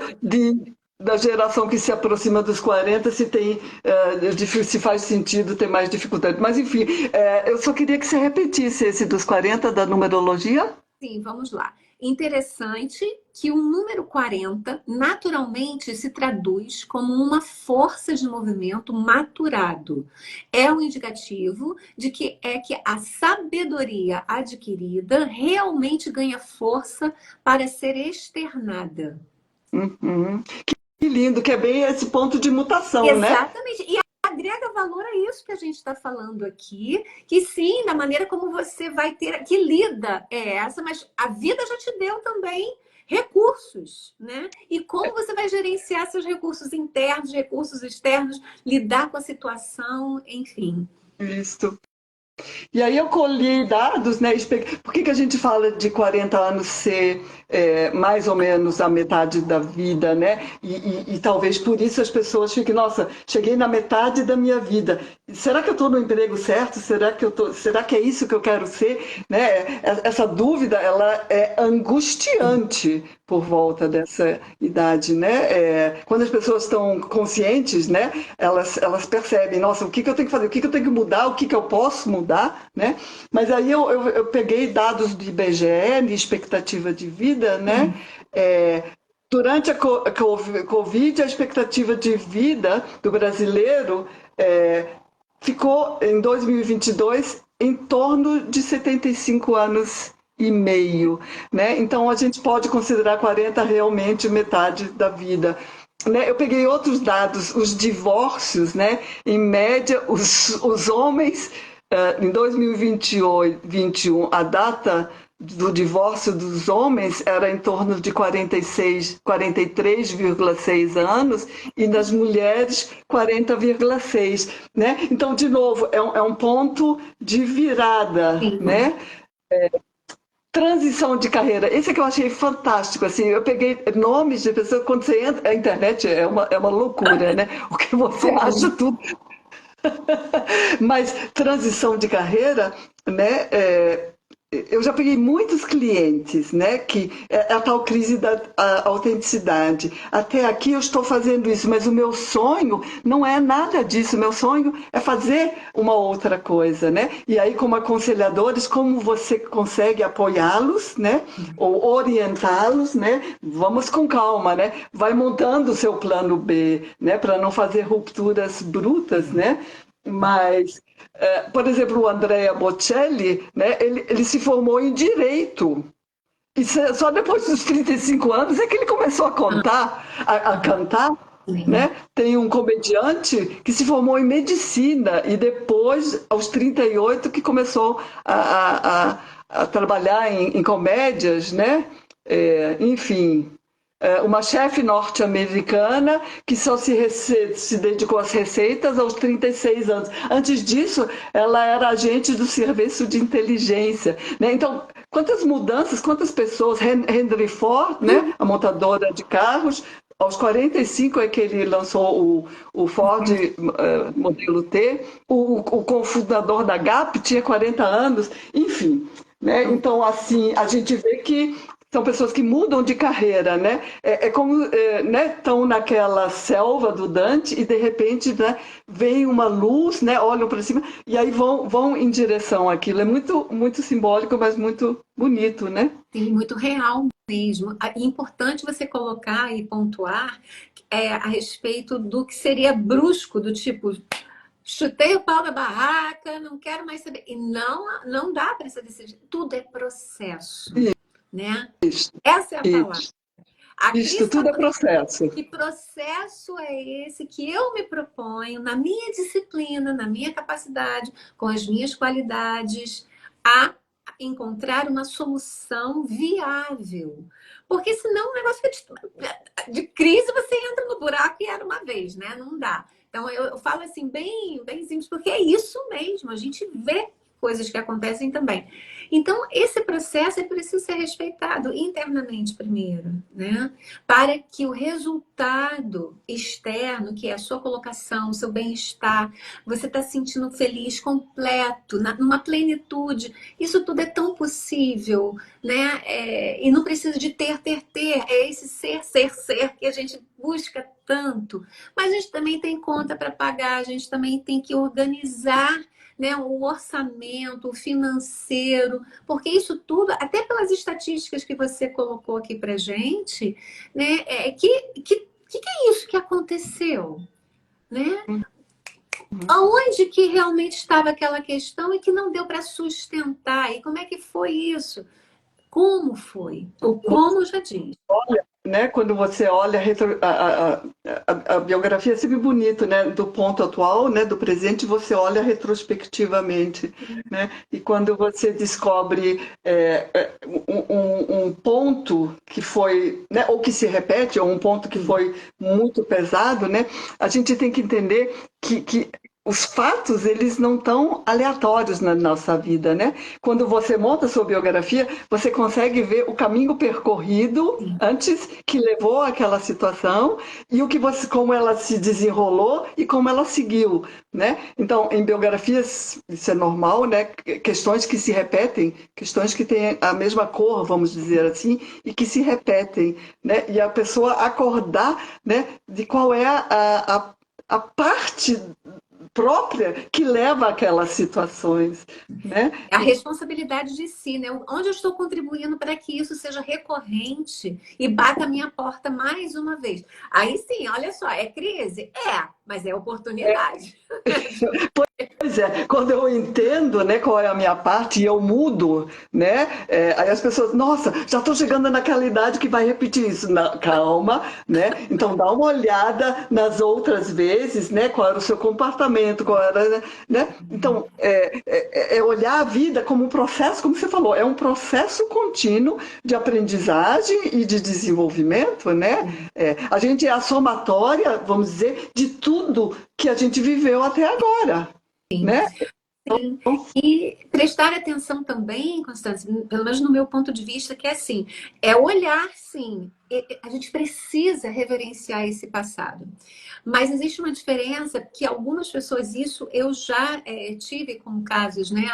da geração que se aproxima dos 40, se faz sentido ter mais dificuldade. Mas, enfim, eu só queria que você repetisse esse dos 40 da numerologia. Sim, vamos lá. Interessante que o número 40 naturalmente se traduz como uma força de movimento maturado. É um indicativo de que a sabedoria adquirida realmente ganha força para ser externada. Uhum. Que lindo, que é bem esse ponto de mutação, né? Exatamente. E agrega valor a isso que a gente está falando aqui, que sim, da maneira como você vai ter, que lida é essa, mas a vida já te deu também recursos, né? E como você vai gerenciar seus recursos internos, recursos externos, lidar com a situação, enfim. Isso. E aí eu colhi dados, né? Por que a gente fala de 40 anos ser mais ou menos a metade da vida, né? E talvez por isso as pessoas fiquem, nossa, cheguei na metade da minha vida. Será que eu estou no emprego certo? Será que é isso que eu quero ser? Né? Essa dúvida, ela é angustiante por volta dessa idade, né? Quando as pessoas estão conscientes, né? Elas percebem, nossa, o que eu tenho que fazer? O que eu tenho que mudar? O que eu posso mudar? Né? Mas aí eu peguei dados do IBGE, de expectativa de vida, né? Durante a Covid, a expectativa de vida do brasileiro ficou, em 2022, em torno de 75 anos e meio, né? Então a gente pode considerar 40 realmente metade da vida. Eu peguei outros dados, os divórcios, né? Em média, os homens, em 2021, a data do divórcio dos homens era em torno de 43,6 anos e das mulheres 40,6, né? Então, de novo, é um ponto de virada, né? Transição de carreira, esse é que eu achei fantástico, assim, eu peguei nomes de pessoas, quando você entra, a internet é uma loucura, né? O que você acha tudo. Mas transição de carreira, né? eu já peguei muitos clientes, né, que é a tal crise da autenticidade. Até aqui eu estou fazendo isso, mas o meu sonho não é nada disso. O meu sonho é fazer uma outra coisa, né? E aí, como aconselhadores, como você consegue apoiá-los, né, ou orientá-los, né? Vamos com calma, né? Vai montando o seu plano B, né, para não fazer rupturas brutas, né? Mas, por exemplo, o Andrea Bocelli, né, ele se formou em Direito. E só depois dos 35 anos é que ele começou a contar, a cantar. Né? Tem um comediante que se formou em Medicina e depois, aos 38, que começou a trabalhar em comédias, né? Enfim, uma chefe norte-americana que só se dedicou às receitas aos 36 anos. Antes disso, ela era agente do serviço de inteligência. Né? Então, quantas mudanças, quantas pessoas... Henry Ford, né? A montadora de carros, aos 45 é que ele lançou o Ford modelo T, o cofundador da Gap tinha 40 anos, enfim. Né? Então, assim, a gente vê que são pessoas que mudam de carreira, né? É como, né? Estão naquela selva do Dante e de repente, né? Vem uma luz, né? Olham para cima e aí vão em direção àquilo. É muito, muito simbólico, mas muito bonito, né? Sim, muito real mesmo. É importante você colocar e pontuar a respeito do que seria brusco, do tipo, chutei o pau da barraca, não quero mais saber. E não dá para ser desse jeito. Tudo é processo, né? Isso, Essa é a palavra. isso. A Isso tudo é processo. Que processo é esse que eu me proponho, na minha disciplina, na minha capacidade, com as minhas qualidades, a encontrar uma solução viável? Porque senão o negócio fica de crise, você entra no buraco e era uma vez, né? Não dá. Então eu falo assim, bem simples, porque é isso mesmo, a gente vê coisas que acontecem também. Então, esse processo precisa ser respeitado internamente primeiro, né? Para que o resultado externo, que é a sua colocação, o seu bem-estar, você está se sentindo feliz, completo, numa plenitude. Isso tudo é tão possível, né? E não precisa de ter. É esse ser que a gente busca tanto. Mas a gente também tem conta para pagar, a gente também tem que organizar, né, o orçamento, o financeiro, porque isso tudo, até pelas estatísticas que você colocou aqui para gente, né, que é isso que aconteceu, né? Aonde que realmente estava aquela questão e que não deu para sustentar? E como é que foi isso? Como foi? O como já diz. Olha, né, quando você olha a biografia é sempre bonito, né, do ponto atual, né, do presente, você olha retrospectivamente, né, e quando você descobre um ponto que foi, né, ou que se repete, ou um ponto que foi muito pesado, né, a gente tem que entender que os fatos, eles não estão aleatórios na nossa vida, né? Quando você monta a sua biografia, você consegue ver o caminho percorrido antes que levou àquela situação e como ela se desenrolou e como ela seguiu, né? Então, em biografias, isso é normal, né? Questões que se repetem, questões que têm a mesma cor, vamos dizer assim, e que se repetem, né? E a pessoa acordar, né, de qual é a parte própria que leva àquelas situações, né? A responsabilidade de si, né? Onde eu estou contribuindo para que isso seja recorrente e bata a minha porta mais uma vez. Aí sim, olha só, é crise? Mas é oportunidade. Pois é, quando eu entendo, né, qual é a minha parte e eu mudo, né, aí as pessoas, nossa, já estou chegando naquela idade que vai repetir isso. Não, calma, né? Então dá uma olhada nas outras vezes, né, qual era o seu comportamento, qual era, né? Então, olhar a vida como um processo, como você falou, é um processo contínuo de aprendizagem e de desenvolvimento, né? A gente é a somatória, vamos dizer, de tudo que a gente viveu até agora. Sim. Né? Sim. E prestar atenção também, Constância, pelo menos no meu ponto de vista, que é assim, é olhar, sim. A gente precisa reverenciar esse passado. Mas existe uma diferença que algumas pessoas, isso eu já tive com casos, né,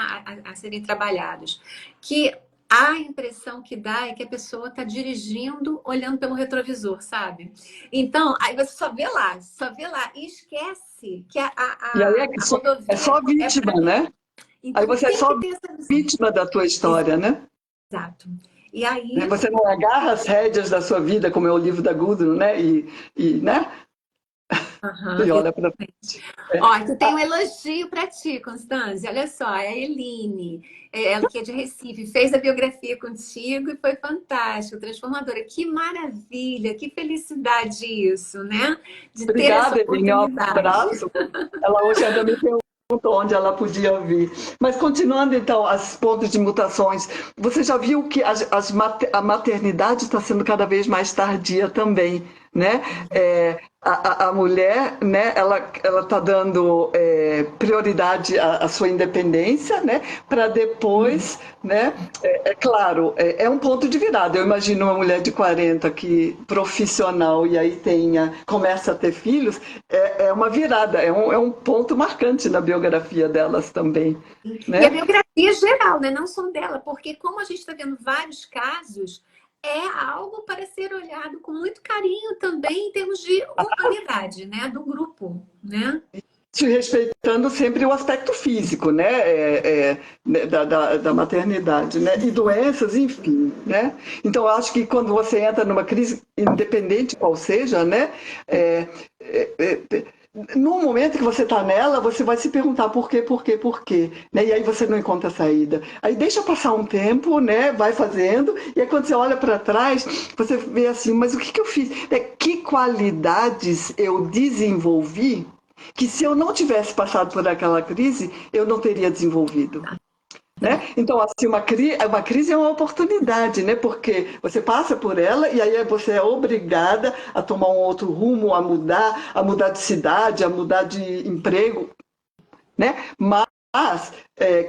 a serem trabalhados, que a impressão que dá é que a pessoa está dirigindo olhando pelo retrovisor, sabe? Então, aí você só vê lá, e esquece que E aí a é rodovia só é para vítima, ali. né? Aí Então você é tem só que ter essa visão. vítima da tua história, né? Exato. E Né? aí, Você não agarra as rédeas da sua vida, como é o livro da Gudrun, né? Né? aham, E olha para exatamente. Ó, frente. aqui tem um elogio para ti, Constância. Olha só, é a Eline, ela que é de Recife, fez a biografia contigo e foi fantástico, transformadora. Que maravilha, que felicidade isso, né? De ter essa Obrigada, Eline. Um oportunidade. abraço. Ela hoje ainda me perguntou onde ela podia vir. Mas continuando, então, as pontos de mutações, você já viu que a maternidade está sendo cada vez mais tardia também, né? A mulher, né, ela está dando prioridade à sua independência, né, para depois, né, claro, é um ponto de virada. Eu imagino uma mulher de 40 que profissional e aí começa a ter filhos, é uma virada, é um ponto marcante na biografia delas também, E a né? biografia geral, né? Não só dela, porque como a gente está vendo vários casos, é algo para ser olhado com muito carinho também em termos de humanidade, né? Do grupo, né? Respeitando sempre o aspecto físico, né, né, da maternidade, né, e doenças, enfim, né. Então, eu acho que quando você entra numa crise, independente qual seja, né, no momento que você está nela, você vai se perguntar por quê, né, e aí você não encontra saída. Aí deixa passar um tempo, né, vai fazendo, e aí quando você olha para trás, você vê assim, mas o que eu fiz? Que qualidades eu desenvolvi que se eu não tivesse passado por aquela crise, eu não teria desenvolvido. Né? Então, assim, uma crise é uma oportunidade, né? Porque você passa por ela e aí você é obrigada a tomar um outro rumo, a mudar de cidade, a mudar de emprego, né? Mas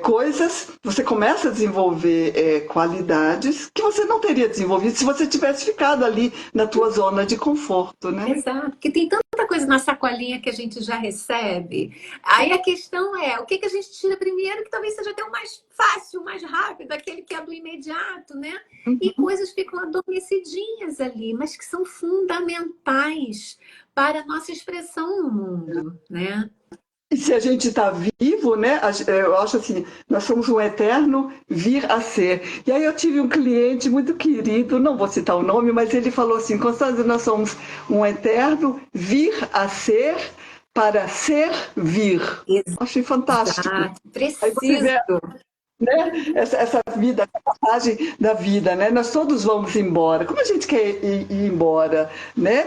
coisas, você começa a desenvolver qualidades que você não teria desenvolvido se você tivesse ficado ali na tua zona de conforto, né? Exato, porque tem tanta coisa na sacolinha que a gente já recebe. Aí a questão é, o que que a gente tira primeiro, que talvez seja até o mais fácil, o mais rápido, aquele que é do imediato, né? E coisas ficam adormecidinhas ali, mas que são fundamentais para a nossa expressão no mundo, né? E se a gente está vivo, né? Eu acho assim, nós somos um eterno vir a ser. E aí eu tive um cliente muito querido, não vou citar o nome, mas ele falou assim, Constância, nós somos um eterno vir a ser para servir. Achei fantástico. Exato, Aí você preciso. vê, né? Essa vida, essa passagem da vida, né? Nós todos vamos embora. Como a gente quer ir embora, né?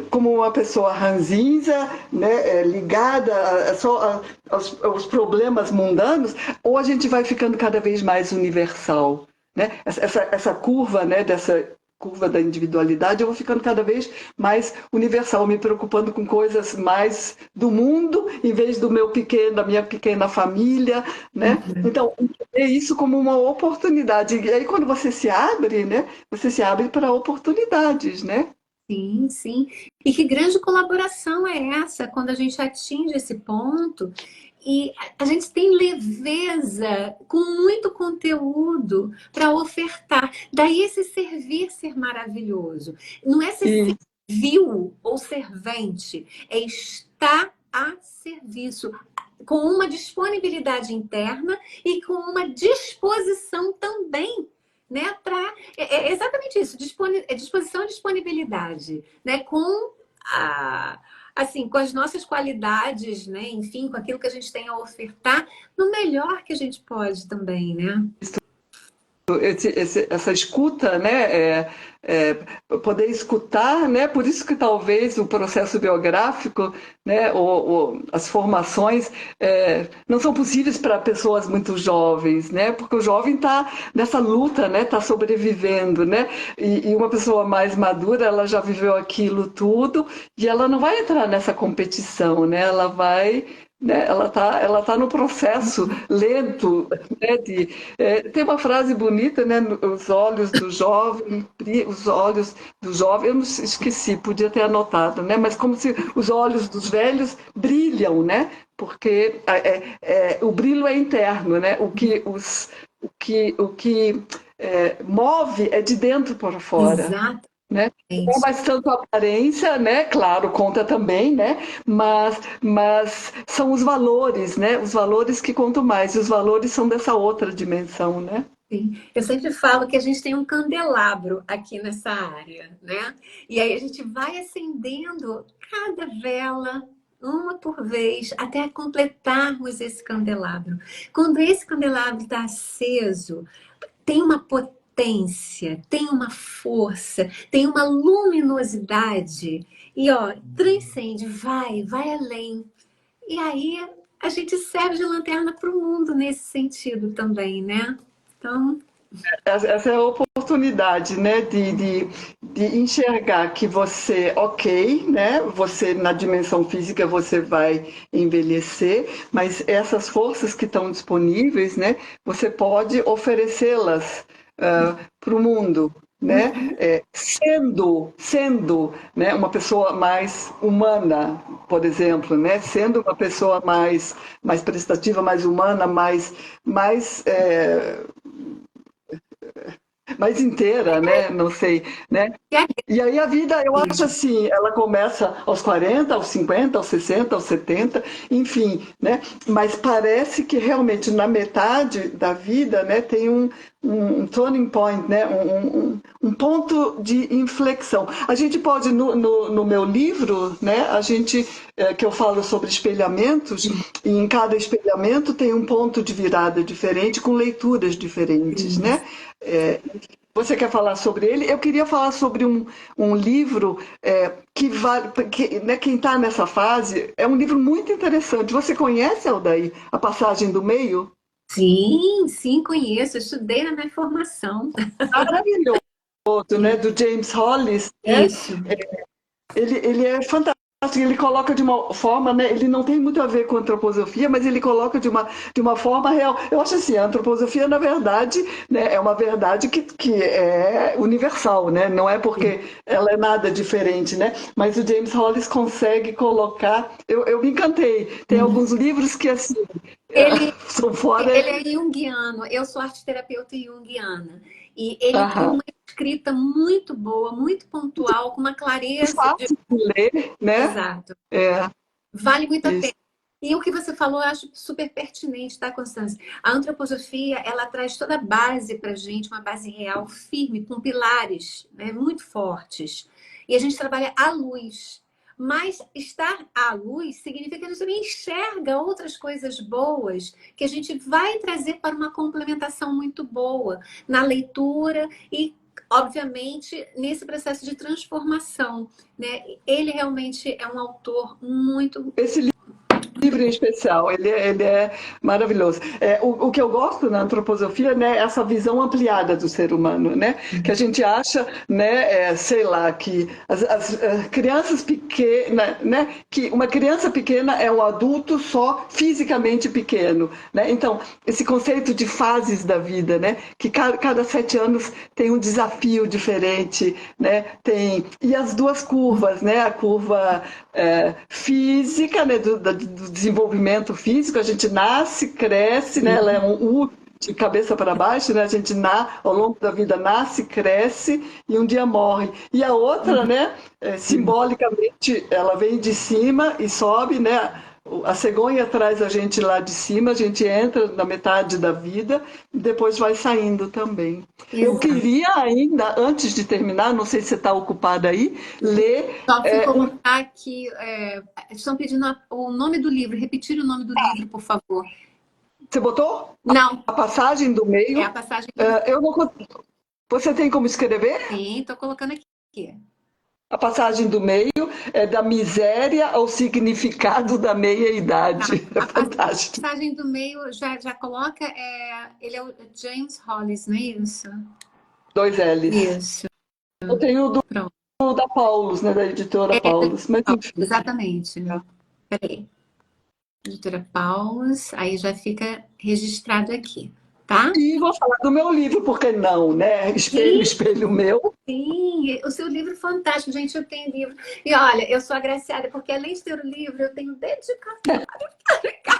Como uma pessoa ranzinza, né? Ligada só aos problemas mundanos, ou a gente vai ficando cada vez mais universal, né? Essa curva, né? Dessa curva da individualidade, eu vou ficando cada vez mais universal, me preocupando com coisas mais do mundo, em vez da minha pequena família, né? Então, é isso como uma oportunidade. E aí, quando você se abre, né? Você se abre para oportunidades, né? Sim, sim. E que grande colaboração é essa quando a gente atinge esse ponto e a gente tem leveza com muito conteúdo para ofertar. Daí esse servir ser maravilhoso. Não é ser E servil ou servente, é estar a serviço, com uma disponibilidade interna e com uma disposição também, né, para exatamente isso, disposição e disponibilidade, né, com a assim, com as nossas qualidades, né, enfim, com aquilo que a gente tem a ofertar, no melhor que a gente pode também, né? essa escuta, né? Poder escutar, né? Por isso que talvez o processo biográfico, né? As formações não são possíveis para pessoas muito jovens, né? Porque o jovem está nessa luta, né? Está sobrevivendo, né? E uma pessoa mais madura, ela já viveu aquilo tudo e ela não vai entrar nessa competição, né? Ela vai né? Ela tá no processo lento, né? Tem uma frase bonita, né? Os olhos do jovem, os olhos do jovem, eu não esqueci, podia ter anotado, né? Mas como se os olhos dos velhos brilham, né? Porque o brilho é interno, né? O que move é de dentro para fora, Exatamente. né? Não é mais tanto a aparência, né? Claro, conta também, né? Mas são os valores, né? Os valores que contam mais. E os valores são dessa outra dimensão, né? Sim. Eu sempre falo que a gente tem um candelabro aqui nessa área, né? E aí a gente vai acendendo cada vela, uma por vez, até completarmos esse candelabro. Quando esse candelabro está aceso, tem uma potência, tem uma força, tem uma luminosidade. E ó, transcende, vai além. E aí a gente serve de lanterna para o mundo nesse sentido também, né? Então, Essa é a oportunidade, né, de enxergar que você, ok, né, você na dimensão física você vai envelhecer, mas essas forças que estão disponíveis, né, você pode oferecê-las para o mundo, né, sendo, né, uma pessoa mais humana, por exemplo, né, sendo uma pessoa mais prestativa, mais humana, mais inteira, né? Não sei, né? E aí a vida, eu acho assim, ela começa aos 40, aos 50, aos 60, aos 70, enfim, né? Mas parece que realmente na metade da vida, né, tem um turning point, né? Um ponto de inflexão. A gente pode, no meu livro, né, que eu falo sobre espelhamentos, e em cada espelhamento tem um ponto de virada diferente, com leituras diferentes, né? Você quer falar sobre ele? Eu queria falar sobre um livro que vale. Né, quem está nessa fase é um livro muito interessante. Você conhece, Aldair, A Passagem do Meio? sim, sim, conheço. Eu estudei na minha formação. Maravilhoso, né? Do James Hollis, né? Isso. Ele é fantástico, ele coloca de uma forma, né? Ele não tem muito a ver com antroposofia, mas ele coloca de uma forma real. Eu acho assim, a antroposofia, na verdade, né, é uma verdade que é universal, né? Não é porque ela é nada diferente, né? Mas o James Hollis consegue colocar. Eu me encantei. Tem alguns livros que, assim, Ele, são fora. ele é junguiano, eu sou arteterapeuta junguiana. E ele tem Aham. uma escrita muito boa, muito pontual, com uma clareza de... Fácil de ler, né? Exato. É, Vale muito a isso. pena. E o que você falou, eu acho super pertinente, tá, Constância? A antroposofia, ela traz toda a base para gente, uma base real, firme, com pilares, né, muito fortes. E a gente trabalha à luz. Mas estar à luz significa que a gente também enxerga outras coisas boas que a gente vai trazer para uma complementação muito boa na leitura e, obviamente, nesse processo de transformação, né? Ele realmente é um autor muito... Esse livro em especial, ele é maravilhoso. O que eu gosto na antroposofia, né, é essa visão ampliada do ser humano, né, que a gente acha, né, sei lá, que as crianças pequenas, né, que uma criança pequena é um adulto só fisicamente pequeno, né, então esse conceito de fases da vida, né, que cada 7 anos tem um desafio diferente, né, e as duas curvas, né, a curva física, né, do desenvolvimento físico, a gente nasce, cresce, né, ela é um U de cabeça para baixo, né, a gente ao longo da vida nasce, cresce e um dia morre. E a outra, né, simbolicamente, ela vem de cima e sobe, né, a cegonha traz a gente lá de cima, a gente entra na metade da vida e depois vai saindo também. Eu Exato. queria ainda, antes de terminar, não sei se você está ocupada aí, ler Só fui um. colocar aqui, estão pedindo o nome do livro, repetir o nome do livro, por favor. Você botou? Não, A passagem do é a meio. passagem do meio. Eu não. Você tem como escrever? Sim, estou colocando aqui. A passagem do meio é da miséria ao significado da Tá. meia-idade. É A fantástico. passagem do meio já coloca, ele é o James Hollis, não é isso? Dois L's. Isso, Eu tenho pronto. o da Paulus, né, da editora Paulus, mas enfim. Exatamente. Peraí. Editora Paulus, aí já fica registrado aqui, tá? E vou falar do meu livro, por que não, né? Espelho, Sim, espelho meu. sim, o seu livro é fantástico, gente. Eu tenho livro. E olha, eu sou agraciada, porque além de ter o livro, eu tenho dedicatória.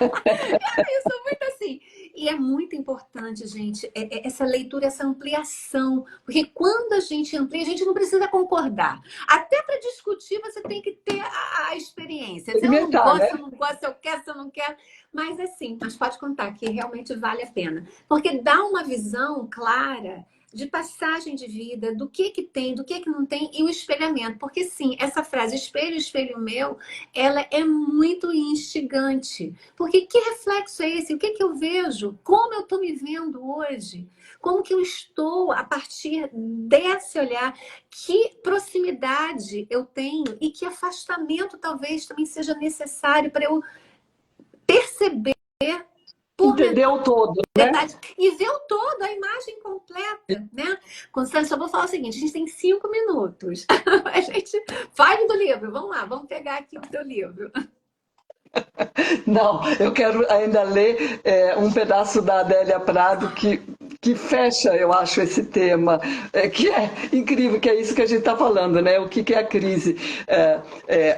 Eu sou muito assim. E é muito importante, gente, essa leitura, essa ampliação. Porque quando a gente amplia, a gente não precisa concordar. Até para discutir, você tem que ter a experiência. Se eu não Experimentar, gosto, né? se eu não gosto, se eu quero, se eu não quero. Mas assim, mas pode contar que realmente vale a pena. Porque dá uma visão clara de passagem de vida, do que tem, do que não tem, e o espelhamento. Porque sim, essa frase, espelho, espelho meu, ela é muito instigante. Porque que reflexo é esse? O que eu vejo? Como eu estou me vendo hoje? Como que eu estou a partir desse olhar? Que proximidade eu tenho e que afastamento talvez também seja necessário para eu perceber por Entendeu todo, né? metade e ver o todo, a imagem completa, né? Constância, eu vou falar o seguinte: a gente tem 5 minutos. A gente fale do livro. Vamos lá, vamos pegar aqui o seu livro. Não, eu quero ainda ler um pedaço da Adélia Prado que fecha, eu acho, esse tema, que é incrível, que é isso que a gente está falando, né? O que é a crise?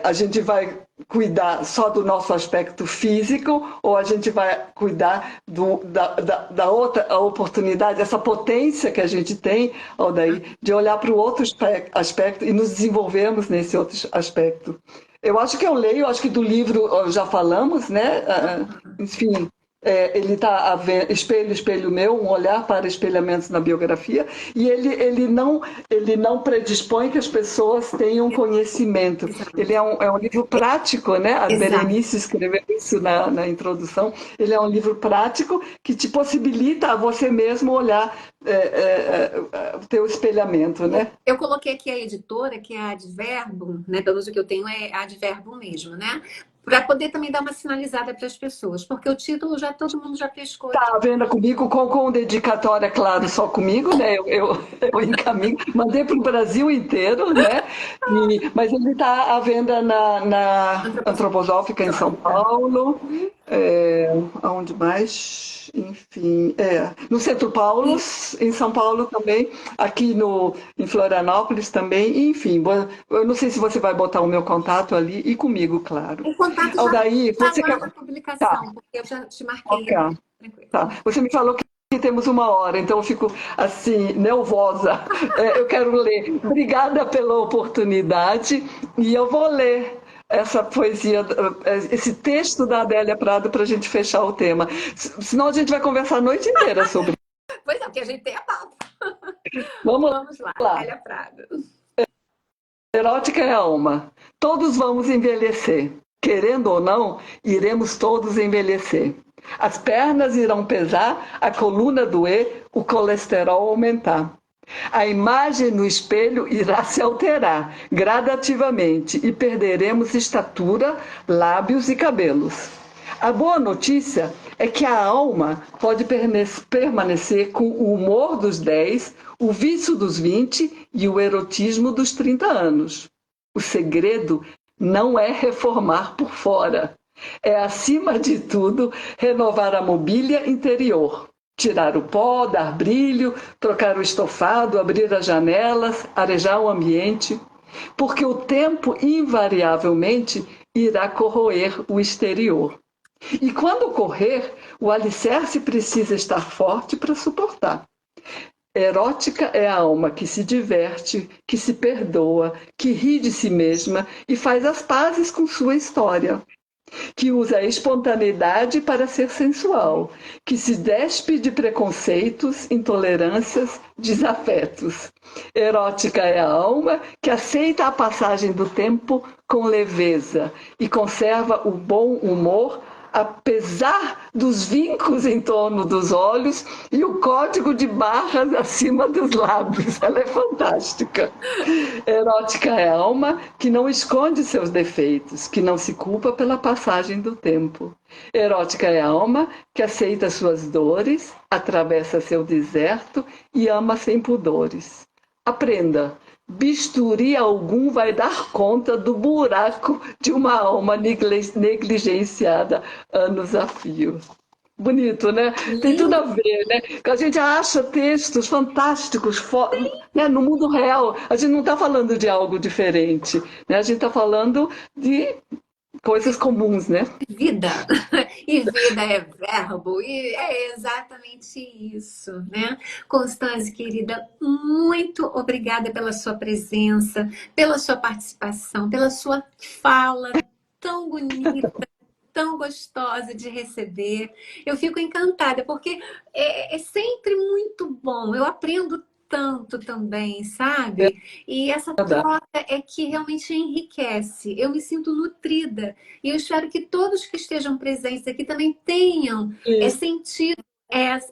A gente vai cuidar só do nosso aspecto físico ou a gente vai cuidar da outra oportunidade, essa potência que a gente tem, Aldair, de olhar para o outro aspecto e nos desenvolvermos nesse outro aspecto. Eu acho que eu leio, acho que do livro já falamos, né? Enfim, ele está Espelho, Espelho Meu, um olhar para espelhamentos na biografia, e ele não predispõe que as pessoas tenham conhecimento. Ele Exato. é um livro prático, né? A Exato. Berenice escreveu isso na introdução. Ele é um livro prático que te possibilita a você mesmo olhar o teu espelhamento, né? Eu coloquei aqui a editora, que é a Adverbo, né? Pelo menos o que eu tenho é a Adverbo mesmo, né? Para poder também dar uma sinalizada para as pessoas, porque o título já todo mundo já pescou aqui. Tá à venda comigo, com dedicatória, claro, só comigo, né? Eu encaminho, mandei para o Brasil inteiro, né? Mas ele está à venda na Antroposófica em São Paulo, aonde mais? Enfim, no Centro Paulus, em São Paulo também, aqui em Florianópolis também, enfim, eu não sei se você vai botar o meu contato ali e comigo, claro. O contato já Aldair, está você lá quer. na Tá, publicação, porque eu já te marquei ok. aqui. Tranquilo. Tá. Você me falou que temos 1 hora, então eu fico assim, nervosa. Eu quero ler. Obrigada pela oportunidade e eu vou ler essa poesia, esse texto da Adélia Prado para a gente fechar o tema. Senão a gente vai conversar a noite inteira sobre. Pois é, porque a gente tem a pauta. Vamos Vamos lá, lá. Adélia Prado. Erótica é a alma. Todos vamos envelhecer. Querendo ou não, iremos todos envelhecer. As pernas irão pesar, a coluna doer, o colesterol aumentar. A imagem no espelho irá se alterar gradativamente e perderemos estatura, lábios e cabelos. A boa notícia é que a alma pode permanecer com o humor dos 10, o vício dos 20 e o erotismo dos 30 anos. O segredo não é reformar por fora. É, acima de tudo, renovar a mobília interior. Tirar o pó, dar brilho, trocar o estofado, abrir as janelas, arejar o ambiente. Porque o tempo, invariavelmente, irá corroer o exterior. E quando correr, o alicerce precisa estar forte para suportar. Erótica é a alma que se diverte, que se perdoa, que ri de si mesma e faz as pazes com sua história, que usa a espontaneidade para ser sensual, que se despe de preconceitos, intolerâncias, desafetos. Erótica é a alma que aceita a passagem do tempo com leveza e conserva o bom humor apesar dos vincos em torno dos olhos e o código de barras acima dos lábios. Ela é fantástica. Erótica é a alma que não esconde seus defeitos, que não se culpa pela passagem do tempo. Erótica é a alma que aceita suas dores, atravessa seu deserto e ama sem pudores. Aprenda, bisturi algum vai dar conta do buraco de uma alma negligenciada anos a fio. Bonito, né? Tem tudo Lindo. a ver, né? Que a gente acha textos fantásticos, né? No mundo real. A gente não está falando de algo diferente, né? A gente está falando de coisas comuns, né? Vida. E vida é verbo, e é exatamente isso, né? Constância, querida, muito obrigada pela sua presença, pela sua participação, pela sua fala tão bonita, tão gostosa de receber. Eu fico encantada, porque é sempre muito bom. Eu aprendo tanto também, sabe? E essa troca é que realmente enriquece. Eu me sinto nutrida. E eu espero que todos que estejam presentes aqui também tenham Isso. sentido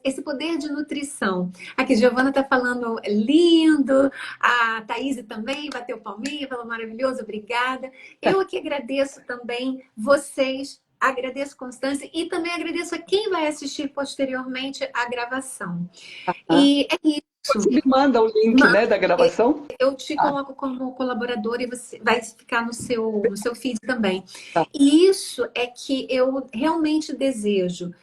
esse poder de nutrição. Aqui, Giovana está falando lindo, a Thaís também bateu palminha, falou maravilhoso, obrigada. Eu aqui agradeço também vocês, agradeço Constância e também agradeço a quem vai assistir posteriormente a gravação. E é isso. Você me manda o link, né, da gravação? Eu te coloco como colaboradora e você vai ficar no seu feed também. Tá. E isso é que eu realmente desejo.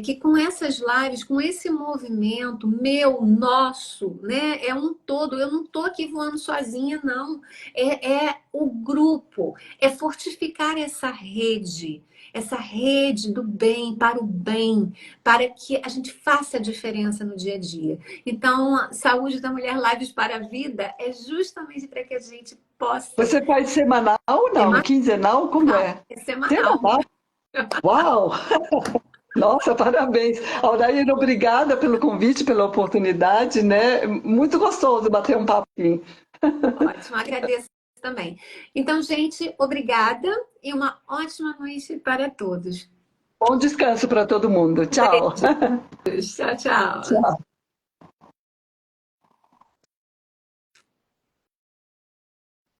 Que com essas lives, com esse movimento meu, nosso, né? É um todo. Eu não estou aqui voando sozinha, não. É o grupo, é fortificar essa rede do bem para o bem, para que a gente faça a diferença no dia a dia. Então, a Saúde da Mulher Lives para a Vida é justamente para que a gente possa. Você faz semanal ou não? Quinzenal? Como é? É semanal. Semanal? Uau! Nossa, parabéns. Aldair, obrigada pelo convite, pela oportunidade, né? Muito gostoso bater um papinho. Ótimo, agradeço também. Então, gente, obrigada e uma ótima noite para todos. Bom descanso para todo mundo. Tchau. Tchau, tchau. Tchau.